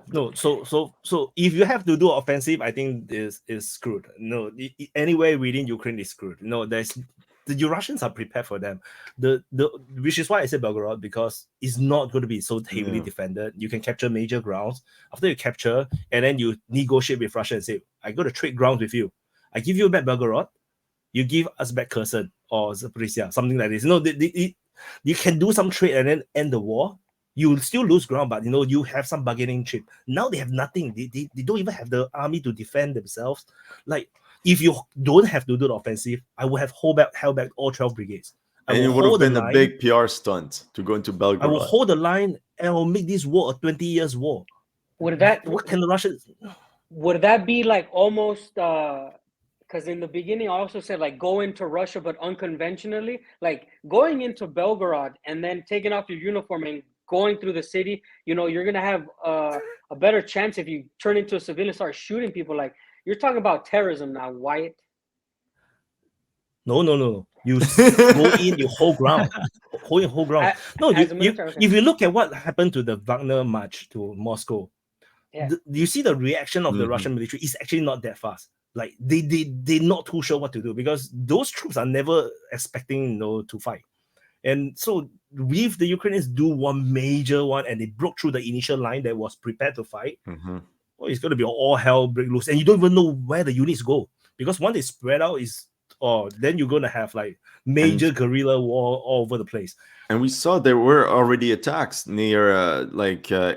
No, so if you have to do offensive, I think is screwed. No, anywhere within Ukraine is screwed. No, the Russians are prepared for them. Which is why I said Belgorod, because it's not going to be so heavily defended. You can capture major grounds. After you capture, and then you negotiate with Russia and say, I got to trade grounds with you. I give you back Belgorod, you give us back Kherson or Zaporizhia, something like this. You can do some trade and then end the war. You will still lose ground, but you have some bargaining chip. Now they have nothing. They don't even have the army to defend themselves. Like, if you don't have to do the offensive, I would have held back all 12 brigades. And it would have been a big PR stunt to go into Belgorod. I will hold the line and I will make this war a 20 years war. What can the Russians? Would that be like almost? Because in the beginning, I also said like go into Russia, but unconventionally, like going into Belgorod and then taking off your uniform and going through the city. You're gonna have a better chance if you turn into a civilian, start shooting people. Like, you're talking about terrorism now, Wyatt. No. You go in, you hold ground. Hold ground. If you look at what happened to the Wagner march to Moscow, you see the reaction of the Russian military is actually not that fast. Like, they're not too sure what to do, because those troops are never expecting to fight. And so if the Ukrainians do one major one and they broke through the initial line that was prepared to fight, it's going to be all hell break loose. And you don't even know where the units go, because once they spread out, then you're going to have like major guerrilla war all over the place. And we saw there were already attacks near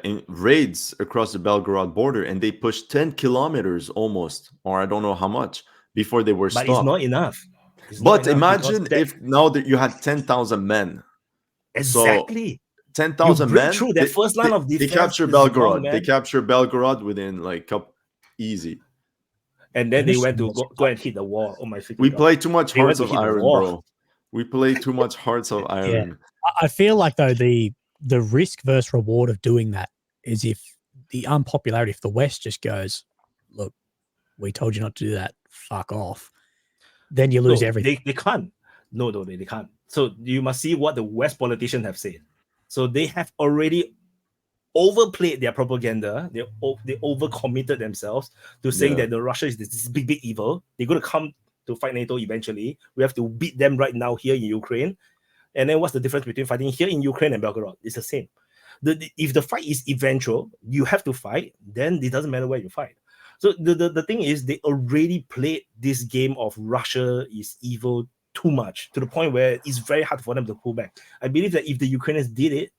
in raids across the Belgorod border, and they pushed 10 kilometers almost, or I don't know how much, before they were stopped. But it's not enough. But imagine if now that you had 10,000 men. Exactly. So 10,000 men. Through that first line of defense. They capture Belgorod. They capture Belgorod within easy. And then they went to go and hit the wall. Oh my! We play too much Hearts of Iron, bro. We play too much Hearts of Iron. Yeah. I feel like though the risk versus reward of doing that is if the unpopularity, if the West just goes, look, we told you not to do that, fuck off, then you lose everything. They can't. No, they can't. So you must see what the West politicians have said. So they have already overplayed their propaganda. They overcommitted themselves to saying that the Russia is this big evil. They're going to come to fight NATO eventually. We have to beat them right now here in Ukraine. And then what's the difference between fighting here in Ukraine and Belgorod? It's the same. If the fight is eventual, you have to fight, then it doesn't matter where you fight. So the thing is, they already played this game of Russia is evil too much, to the point where it's very hard for them to pull back. I believe that if the Ukrainians did it,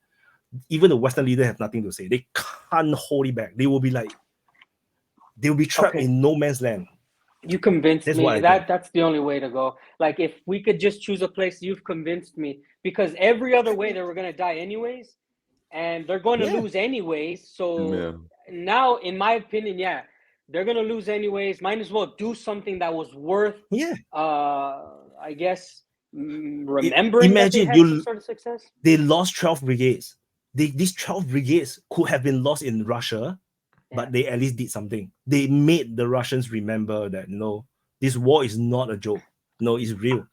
even the Western leaders have nothing to say. They can't hold it back. They will be trapped in no man's land. You convinced That's me. what I think. That's the only way to go. Like, if we could just choose a place, you've convinced me. Because every other way, they were going to die anyways, and they're going to lose anyways. So now, in my opinion, they're going to lose anyways. Might as well do something that was worth, I guess, remembering that they had some sort of success. They lost 12 brigades. These 12 brigades could have been lost in Russia, but they at least did something. They made the Russians remember that, no, this war is not a joke. No, it's real.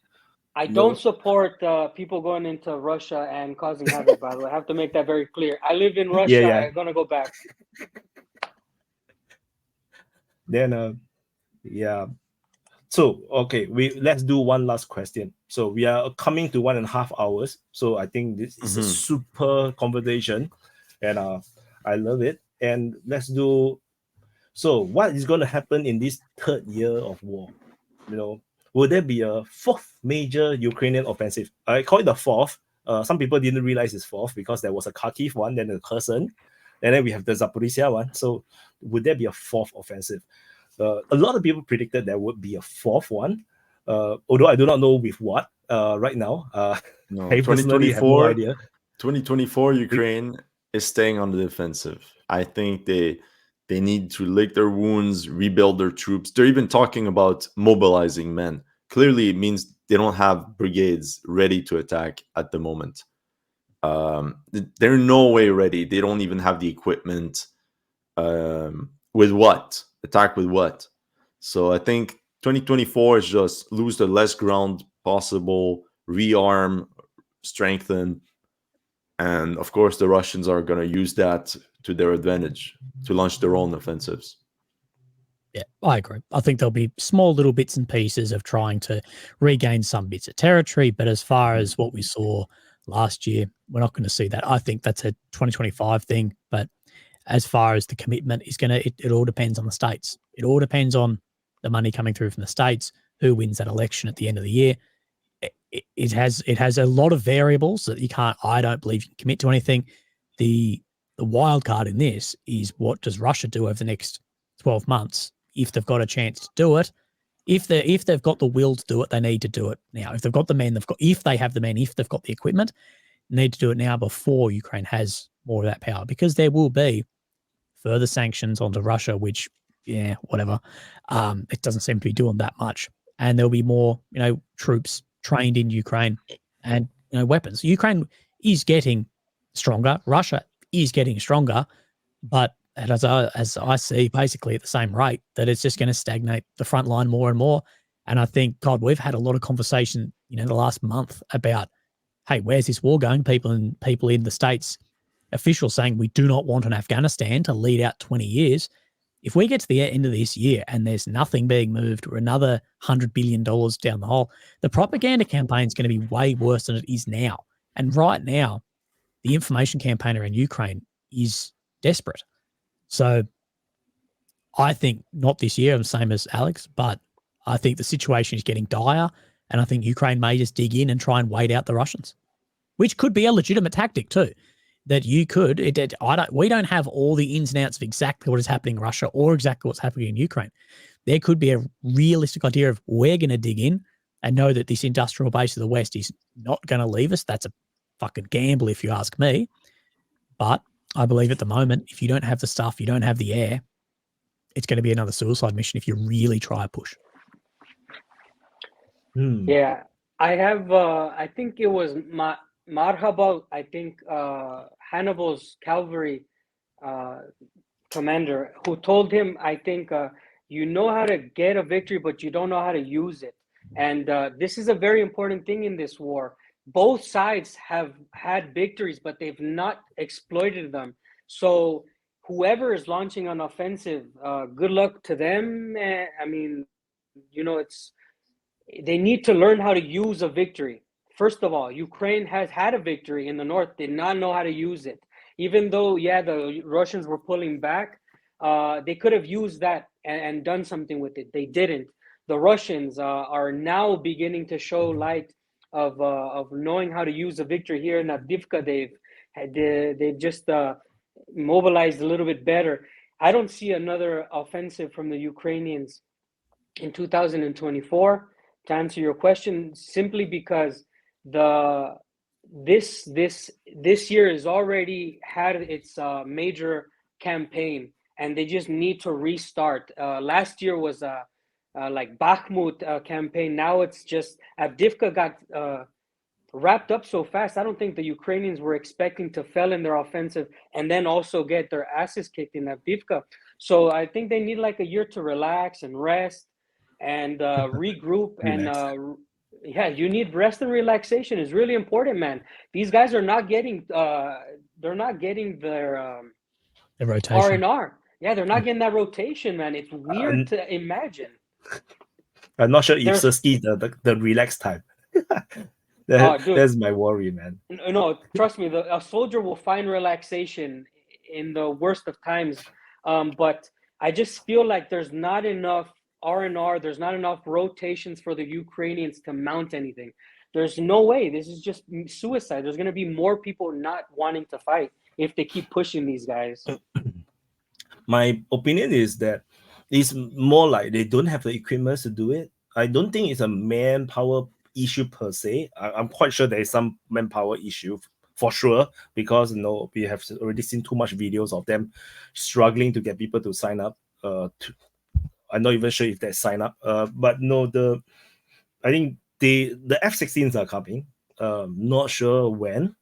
I don't support people going into Russia and causing havoc, by the way. I have to make that very clear. I live in Russia. I'm going to go back. Then, So, let's do one last question. So we are coming to 1.5 hours. So I think this is a super conversation, and I love it. And let's do. So what is going to happen in this third year of war? Will there be a fourth major Ukrainian offensive? I call it the fourth. Some people didn't realize it's fourth because there was a Kharkiv one, then the Kherson, and then we have the Zaporizhia one. So would there be a fourth offensive? A lot of people predicted there would be a fourth one, although I do not know with what right now. No, I personally have no idea. 2024, Ukraine is staying on the defensive. I think they need to lick their wounds, rebuild their troops. They're even talking about mobilizing men. Clearly, it means they don't have brigades ready to attack at the moment. They're no way ready. They don't even have the equipment. With what? Attack with what? So I think 2024 is just lose the less ground possible, rearm, strengthen, and of course the Russians are going to use that to their advantage to launch their own offensives. Yeah, I agree. I think there'll be small little bits and pieces of trying to regain some bits of territory, but as far as what we saw last year, we're not going to see that. I think that's a 2025 thing, but as far as the commitment is going to, it all depends on the states. It all depends on the money coming through from the states, who wins that election at the end of the year. It has a lot of variables that you can't, I don't believe you can commit to anything. The wild card in this is, what does Russia do over the next 12 months? If they've got a chance to do it, if they've got the will to do it, they need to do it now. If they've got the men, if they have the men, if they've got the equipment, they need to do it now before Ukraine has more of that power, because there will be further sanctions onto Russia, which, whatever. It doesn't seem to be doing that much. And there'll be more, troops trained in Ukraine and, weapons. Ukraine is getting stronger. Russia is getting stronger. But as I see, basically at the same rate, that it's just going to stagnate the front line more and more. And I think, God, we've had a lot of conversation, the last month about, hey, where's this war going? People in the States, officials saying we do not want an Afghanistan to lead out 20 years. If we get to the end of this year and there's nothing being moved, or another $100 billion down the hole, the propaganda campaign is going to be way worse than it is now. And right now, the information campaign around Ukraine is desperate. So I think not this year, I'm the same as Alex, but I think the situation is getting dire, and I think Ukraine may just dig in and try and wait out the Russians, which could be a legitimate tactic too. That you could, we don't have all the ins and outs of exactly what is happening in Russia or exactly what's happening in Ukraine. There could be a realistic idea of, we're going to dig in and know that this industrial base of the West is not going to leave us. That's a fucking gamble if you ask me. But I believe at the moment, if you don't have the stuff, you don't have the air, it's going to be another suicide mission if you really try a push. Yeah, I have, I think it was Marhaba, I think Hannibal's cavalry commander, who told him, I think, you know how to get a victory, but you don't know how to use it. And this is a very important thing in this war. both sides have had victories, but they've not exploited them. So whoever is launching an offensive, good luck to them. I mean, they need to learn how to use a victory. First of all, Ukraine has had a victory in the north, did not know how to use it. Even though, the Russians were pulling back, they could have used that and done something with it. They didn't. The Russians are now beginning to show light of knowing how to use a victory here in Avdiivka. They've just mobilized a little bit better. I don't see another offensive from the Ukrainians in 2024, to answer your question, simply because this year has already had its major campaign, and they just need to restart. Last year was like Bakhmut campaign. Now it's just Avdiivka got wrapped up so fast. I don't think the Ukrainians were expecting to fail in their offensive and then also get their asses kicked in Avdiivka. So I think they need like a year to relax and rest and regroup. And you need rest and relaxation. Is really important, man. These guys are not getting their rotation. R&R. Yeah, they're not getting that rotation, man. It's weird to imagine. I'm not sure if Sirski the relax time. That's my worry, man. No, trust me, a soldier will find relaxation in the worst of times. But I just feel like there's not enough R&R, there's not enough rotations for the Ukrainians to mount anything. There's no way. This is just suicide. There's going to be more people not wanting to fight if they keep pushing these guys. My opinion is that it's more like they don't have the equipment to do it. I don't think it's a manpower issue per se. I'm quite sure there is some manpower issue for sure, because we have already seen too much videos of them struggling to get people to sign up. I'm not even sure if they sign up. But no, I think the F-16s are coming. Not sure when.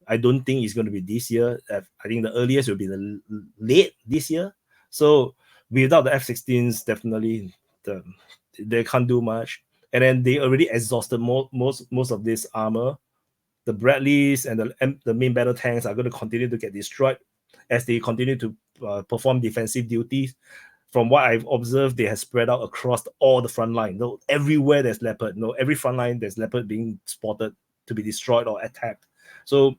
I don't think it's going to be this year. I think the earliest will be the late this year. So without the F-16s, definitely they can't do much. And then they already exhausted most of this armor. The Bradleys and the main battle tanks are going to continue to get destroyed as they continue to perform defensive duties. From what I've observed, they have spread out across all the front line. Everywhere there's Leopard. Every front line there's Leopard being spotted to be destroyed or attacked. So,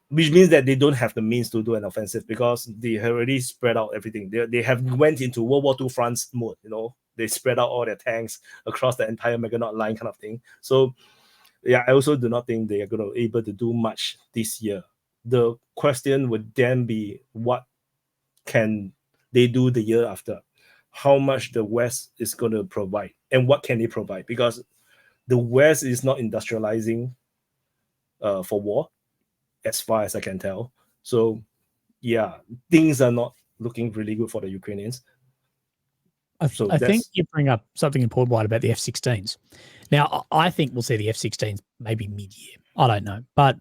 which means that they don't have the means to do an offensive because they have already spread out everything. They have went into World War II France mode. They spread out all their tanks across the entire Maginot Line kind of thing. So, yeah, I also do not think they are going to be able to do much this year. The question would then be, what can they do the year after? How much the West is going to provide, and what can they provide? Because the West is not industrializing for war, as far as I can tell. So, yeah, things are not looking really good for the Ukrainians. I think you bring up something important, White, about the F-16s. Now, I think we'll see the F-16s maybe mid-year. I don't know. But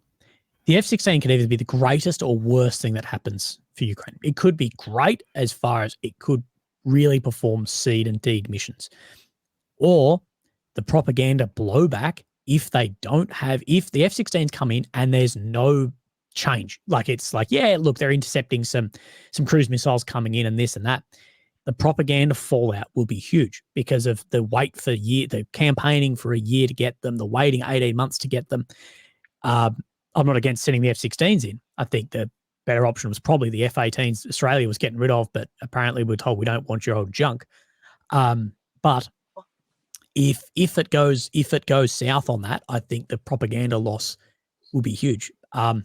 the F-16 could either be the greatest or worst thing that happens for Ukraine. It could be great as far as it could really perform seed and DEAG missions. Or the propaganda blowback if the F-16s come in and there's no change. Like, it's like, yeah, look, they're intercepting some cruise missiles coming in and this and that. The propaganda fallout will be huge because of the the campaigning for a year to get them, the waiting 18 months to get them. I'm not against sending the F-16s in. I think the better option was probably the F-18s Australia was getting rid of, but apparently we're told we don't want your old junk. But if it goes south on that, I think the propaganda loss will be huge. And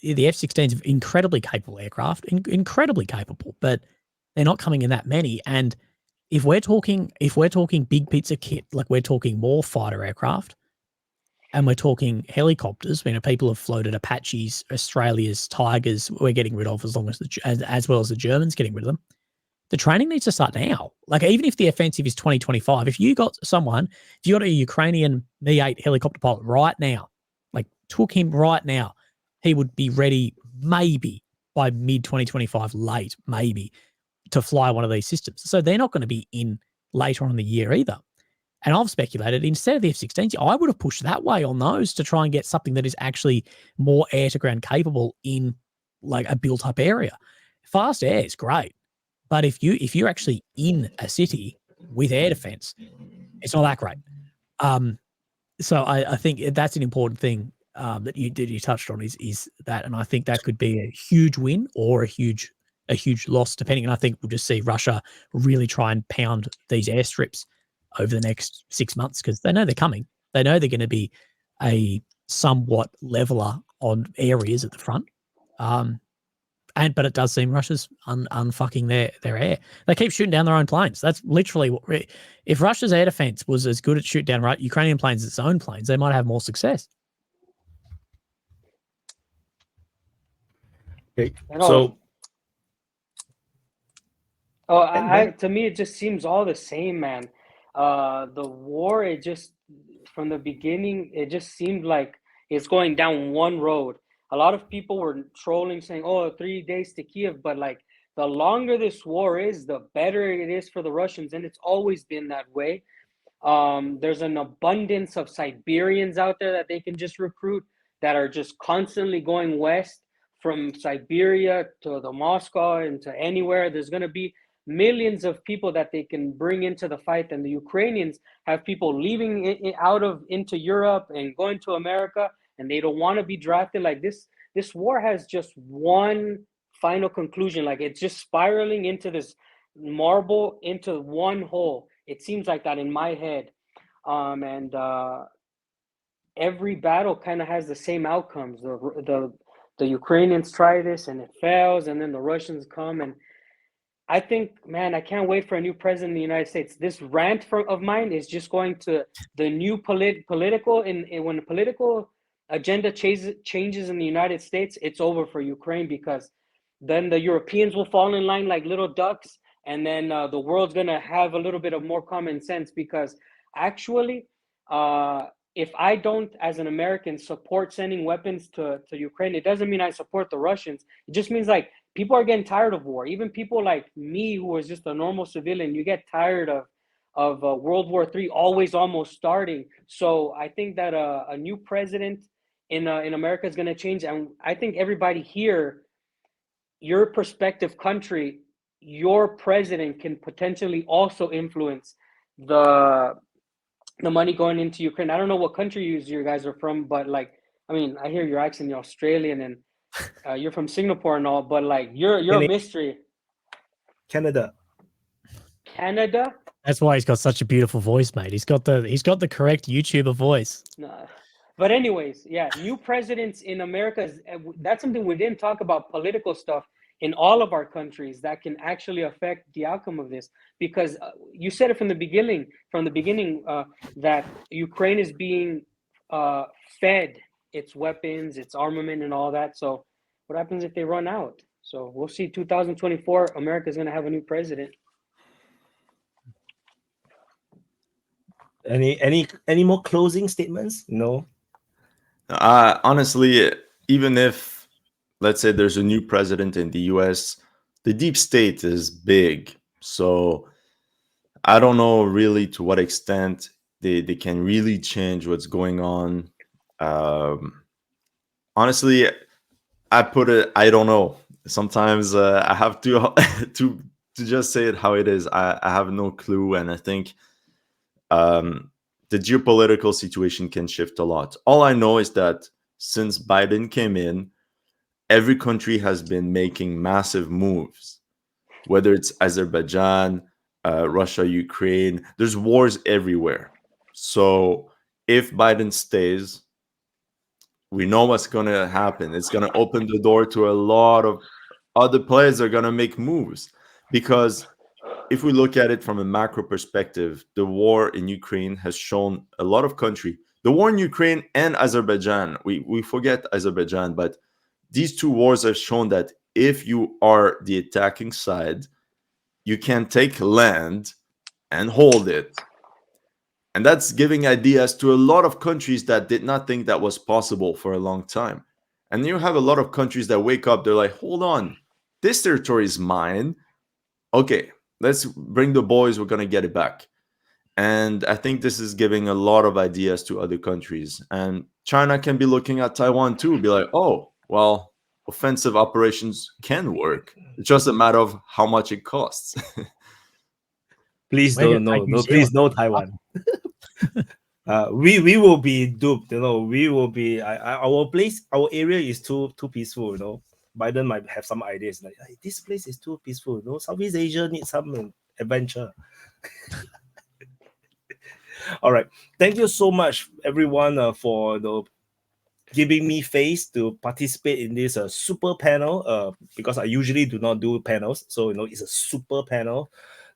the F-16s are incredibly capable aircraft, incredibly capable, but they're not coming in that many. And if we're talking big bits of kit, like we're talking more fighter aircraft, and we're talking helicopters, people have floated Apaches, Australia's Tigers, we're getting rid of as well as the Germans getting rid of them. The training needs to start now. Like, even if the offensive is 2025, if you got a Ukrainian Mi-8 helicopter pilot right now, like took him right now, he would be ready maybe by mid-2025, late, maybe, to fly one of these systems. So they're not going to be in later on in the year either. And I've speculated, instead of the F-16s, I would have pushed that way on those to try and get something that is actually more air-to-ground capable in like a built-up area. Fast air is great, but if you're actually in a city with air defense, it's not that great. So I think that's an important thing that you touched on is that, and I think that could be a huge win or a huge loss, depending. And I think we'll just see Russia really try and pound these airstrips over the next 6 months because they know they're coming. They know they're going to be a somewhat leveler on areas at the front. But it does seem Russia's unfucking their air. They keep shooting down their own planes. That's literally what. If Russia's air defense was as good at shooting down Ukrainian planes as its own planes, they might have more success. Okay. So, so to me, it just seems all the same, man. The war, it just from the beginning, it just seemed like it's going down one road. A lot of people were trolling, saying, "Oh, 3 days to Kiev," but like the longer this war is, the better it is for the Russians, and it's always been that way. There's an abundance of Siberians out there that they can just recruit that are just constantly going west from Siberia to the Moscow and to anywhere. There's going to be millions of people that they can bring into the fight, and the Ukrainians have people leaving into Europe and going to America, and they don't want to be drafted. Like this war has just one final conclusion. Like it's just spiraling into this marble into one hole. It seems like that in my head. And every battle kind of has the same outcomes. The Ukrainians try this and it fails, and then the Russians come. And I think, man, I can't wait for a new president in the United States. This rant of mine is just going to the new political, when the political agenda changes in the United States, it's over for Ukraine, because then the Europeans will fall in line like little ducks, and then the world's going to have a little bit of more common sense, because actually, if I don't, as an American, support sending weapons to Ukraine, it doesn't mean I support the Russians. It just means like people are getting tired of war. Even people like me, who was just a normal civilian, you get tired of World War III always almost starting. So I think that a new president in America is going to change. And I think everybody here, your prospective country, your president can potentially also influence the money going into Ukraine. I don't know what country you guys are from, but like, I mean, I hear your accent, you're Australian, and you're from Singapore and all, but like, you're a mystery. Canada. That's why he's got such a beautiful voice, mate. He's got the correct YouTuber voice. No. But anyways, yeah, new presidents in America, that's something we didn't talk about, political stuff in all of our countries that can actually affect the outcome of this. Because you said it from the beginning, that Ukraine is being fed its weapons, its armament, and all that. So what happens if they run out? So we'll see. 2024, America is going to have a new president. Any more closing statements? No. Honestly, even if, let's say, there's a new president in the US, the deep state is big. So I don't know really to what extent they can really change what's going on. Honestly, I don't know. Sometimes I have to to just say it how it is. I have no clue, and I think the geopolitical situation can shift a lot. All I know is that since Biden came in, every country has been making massive moves, whether it's Azerbaijan, Russia, Ukraine. There's wars everywhere. So if Biden stays, we know what's going to happen. It's going to open the door to a lot of other players that are going to make moves. Because if we look at it from a macro perspective, the war in Ukraine has shown a lot of countries. The war in Ukraine and Azerbaijan, we forget Azerbaijan, but these two wars have shown that if you are the attacking side, you can take land and hold it. And that's giving ideas to a lot of countries that did not think that was possible for a long time. And you have a lot of countries that wake up, they're like, hold on, this territory is mine. Okay, let's bring the boys, we're going to get it back. And I think this is giving a lot of ideas to other countries. And China can be looking at Taiwan too, be like, oh, well, offensive operations can work. It's just a matter of how much it costs. Please We're don't, gonna take New please Zealand. no Taiwan. We will be duped, we will be our place, our area is too peaceful, Biden might have some ideas like, hey, this place is too peaceful, Southeast Asia needs some adventure. All right, thank you so much everyone for giving me face to participate in this super panel because I usually do not do panels, so it's a super panel.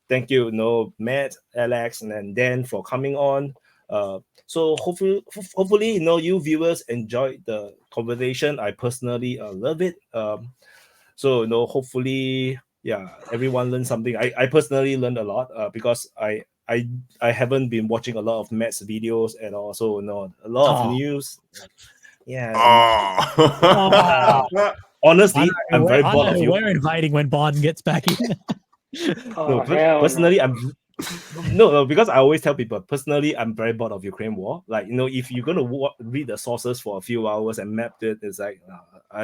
Thank you, Matt, Alex, and then Dan for coming on. So hopefully, you viewers enjoyed the conversation. I personally love it. So hopefully, yeah, everyone learned something. I personally learned a lot because I haven't been watching a lot of Matt's videos and also a lot of news. Yeah. Oh. Honestly, I'm very I bored know of who you. we're invading when Biden gets back in. Oh, hell Personally, no. I'm no, because I always tell people personally, I'm very bored of Ukraine war. Like, if you're gonna read the sources for a few hours and map it, it's like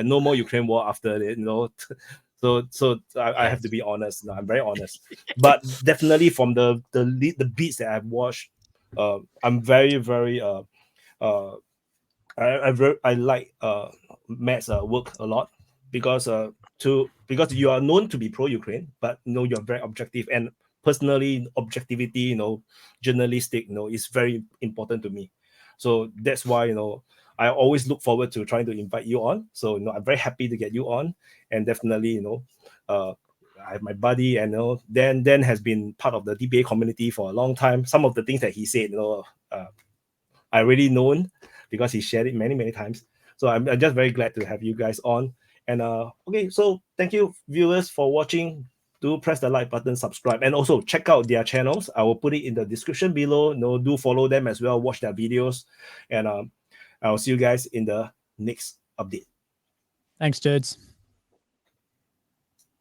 no more Ukraine war after it. So I have to be honest. I'm very honest. But definitely from the beats that I've watched, I'm very very I like Matt's work a lot because because you are known to be pro-Ukraine, but you're very objective, and personally objectivity, journalistic, is very important to me. So that's why I always look forward to trying to invite you on. So I'm very happy to get you on, and definitely I have my buddy, and Dan has been part of the DPA community for a long time. Some of the things that he said, I already known because he shared it many times. So I'm just very glad to have you guys on. And okay, so thank you viewers for watching. Do press the like button, subscribe, and also check out their channels. I will put it in the description below. Do follow them as well. Watch their videos, and I'll see you guys in the next update. Thanks, dudes.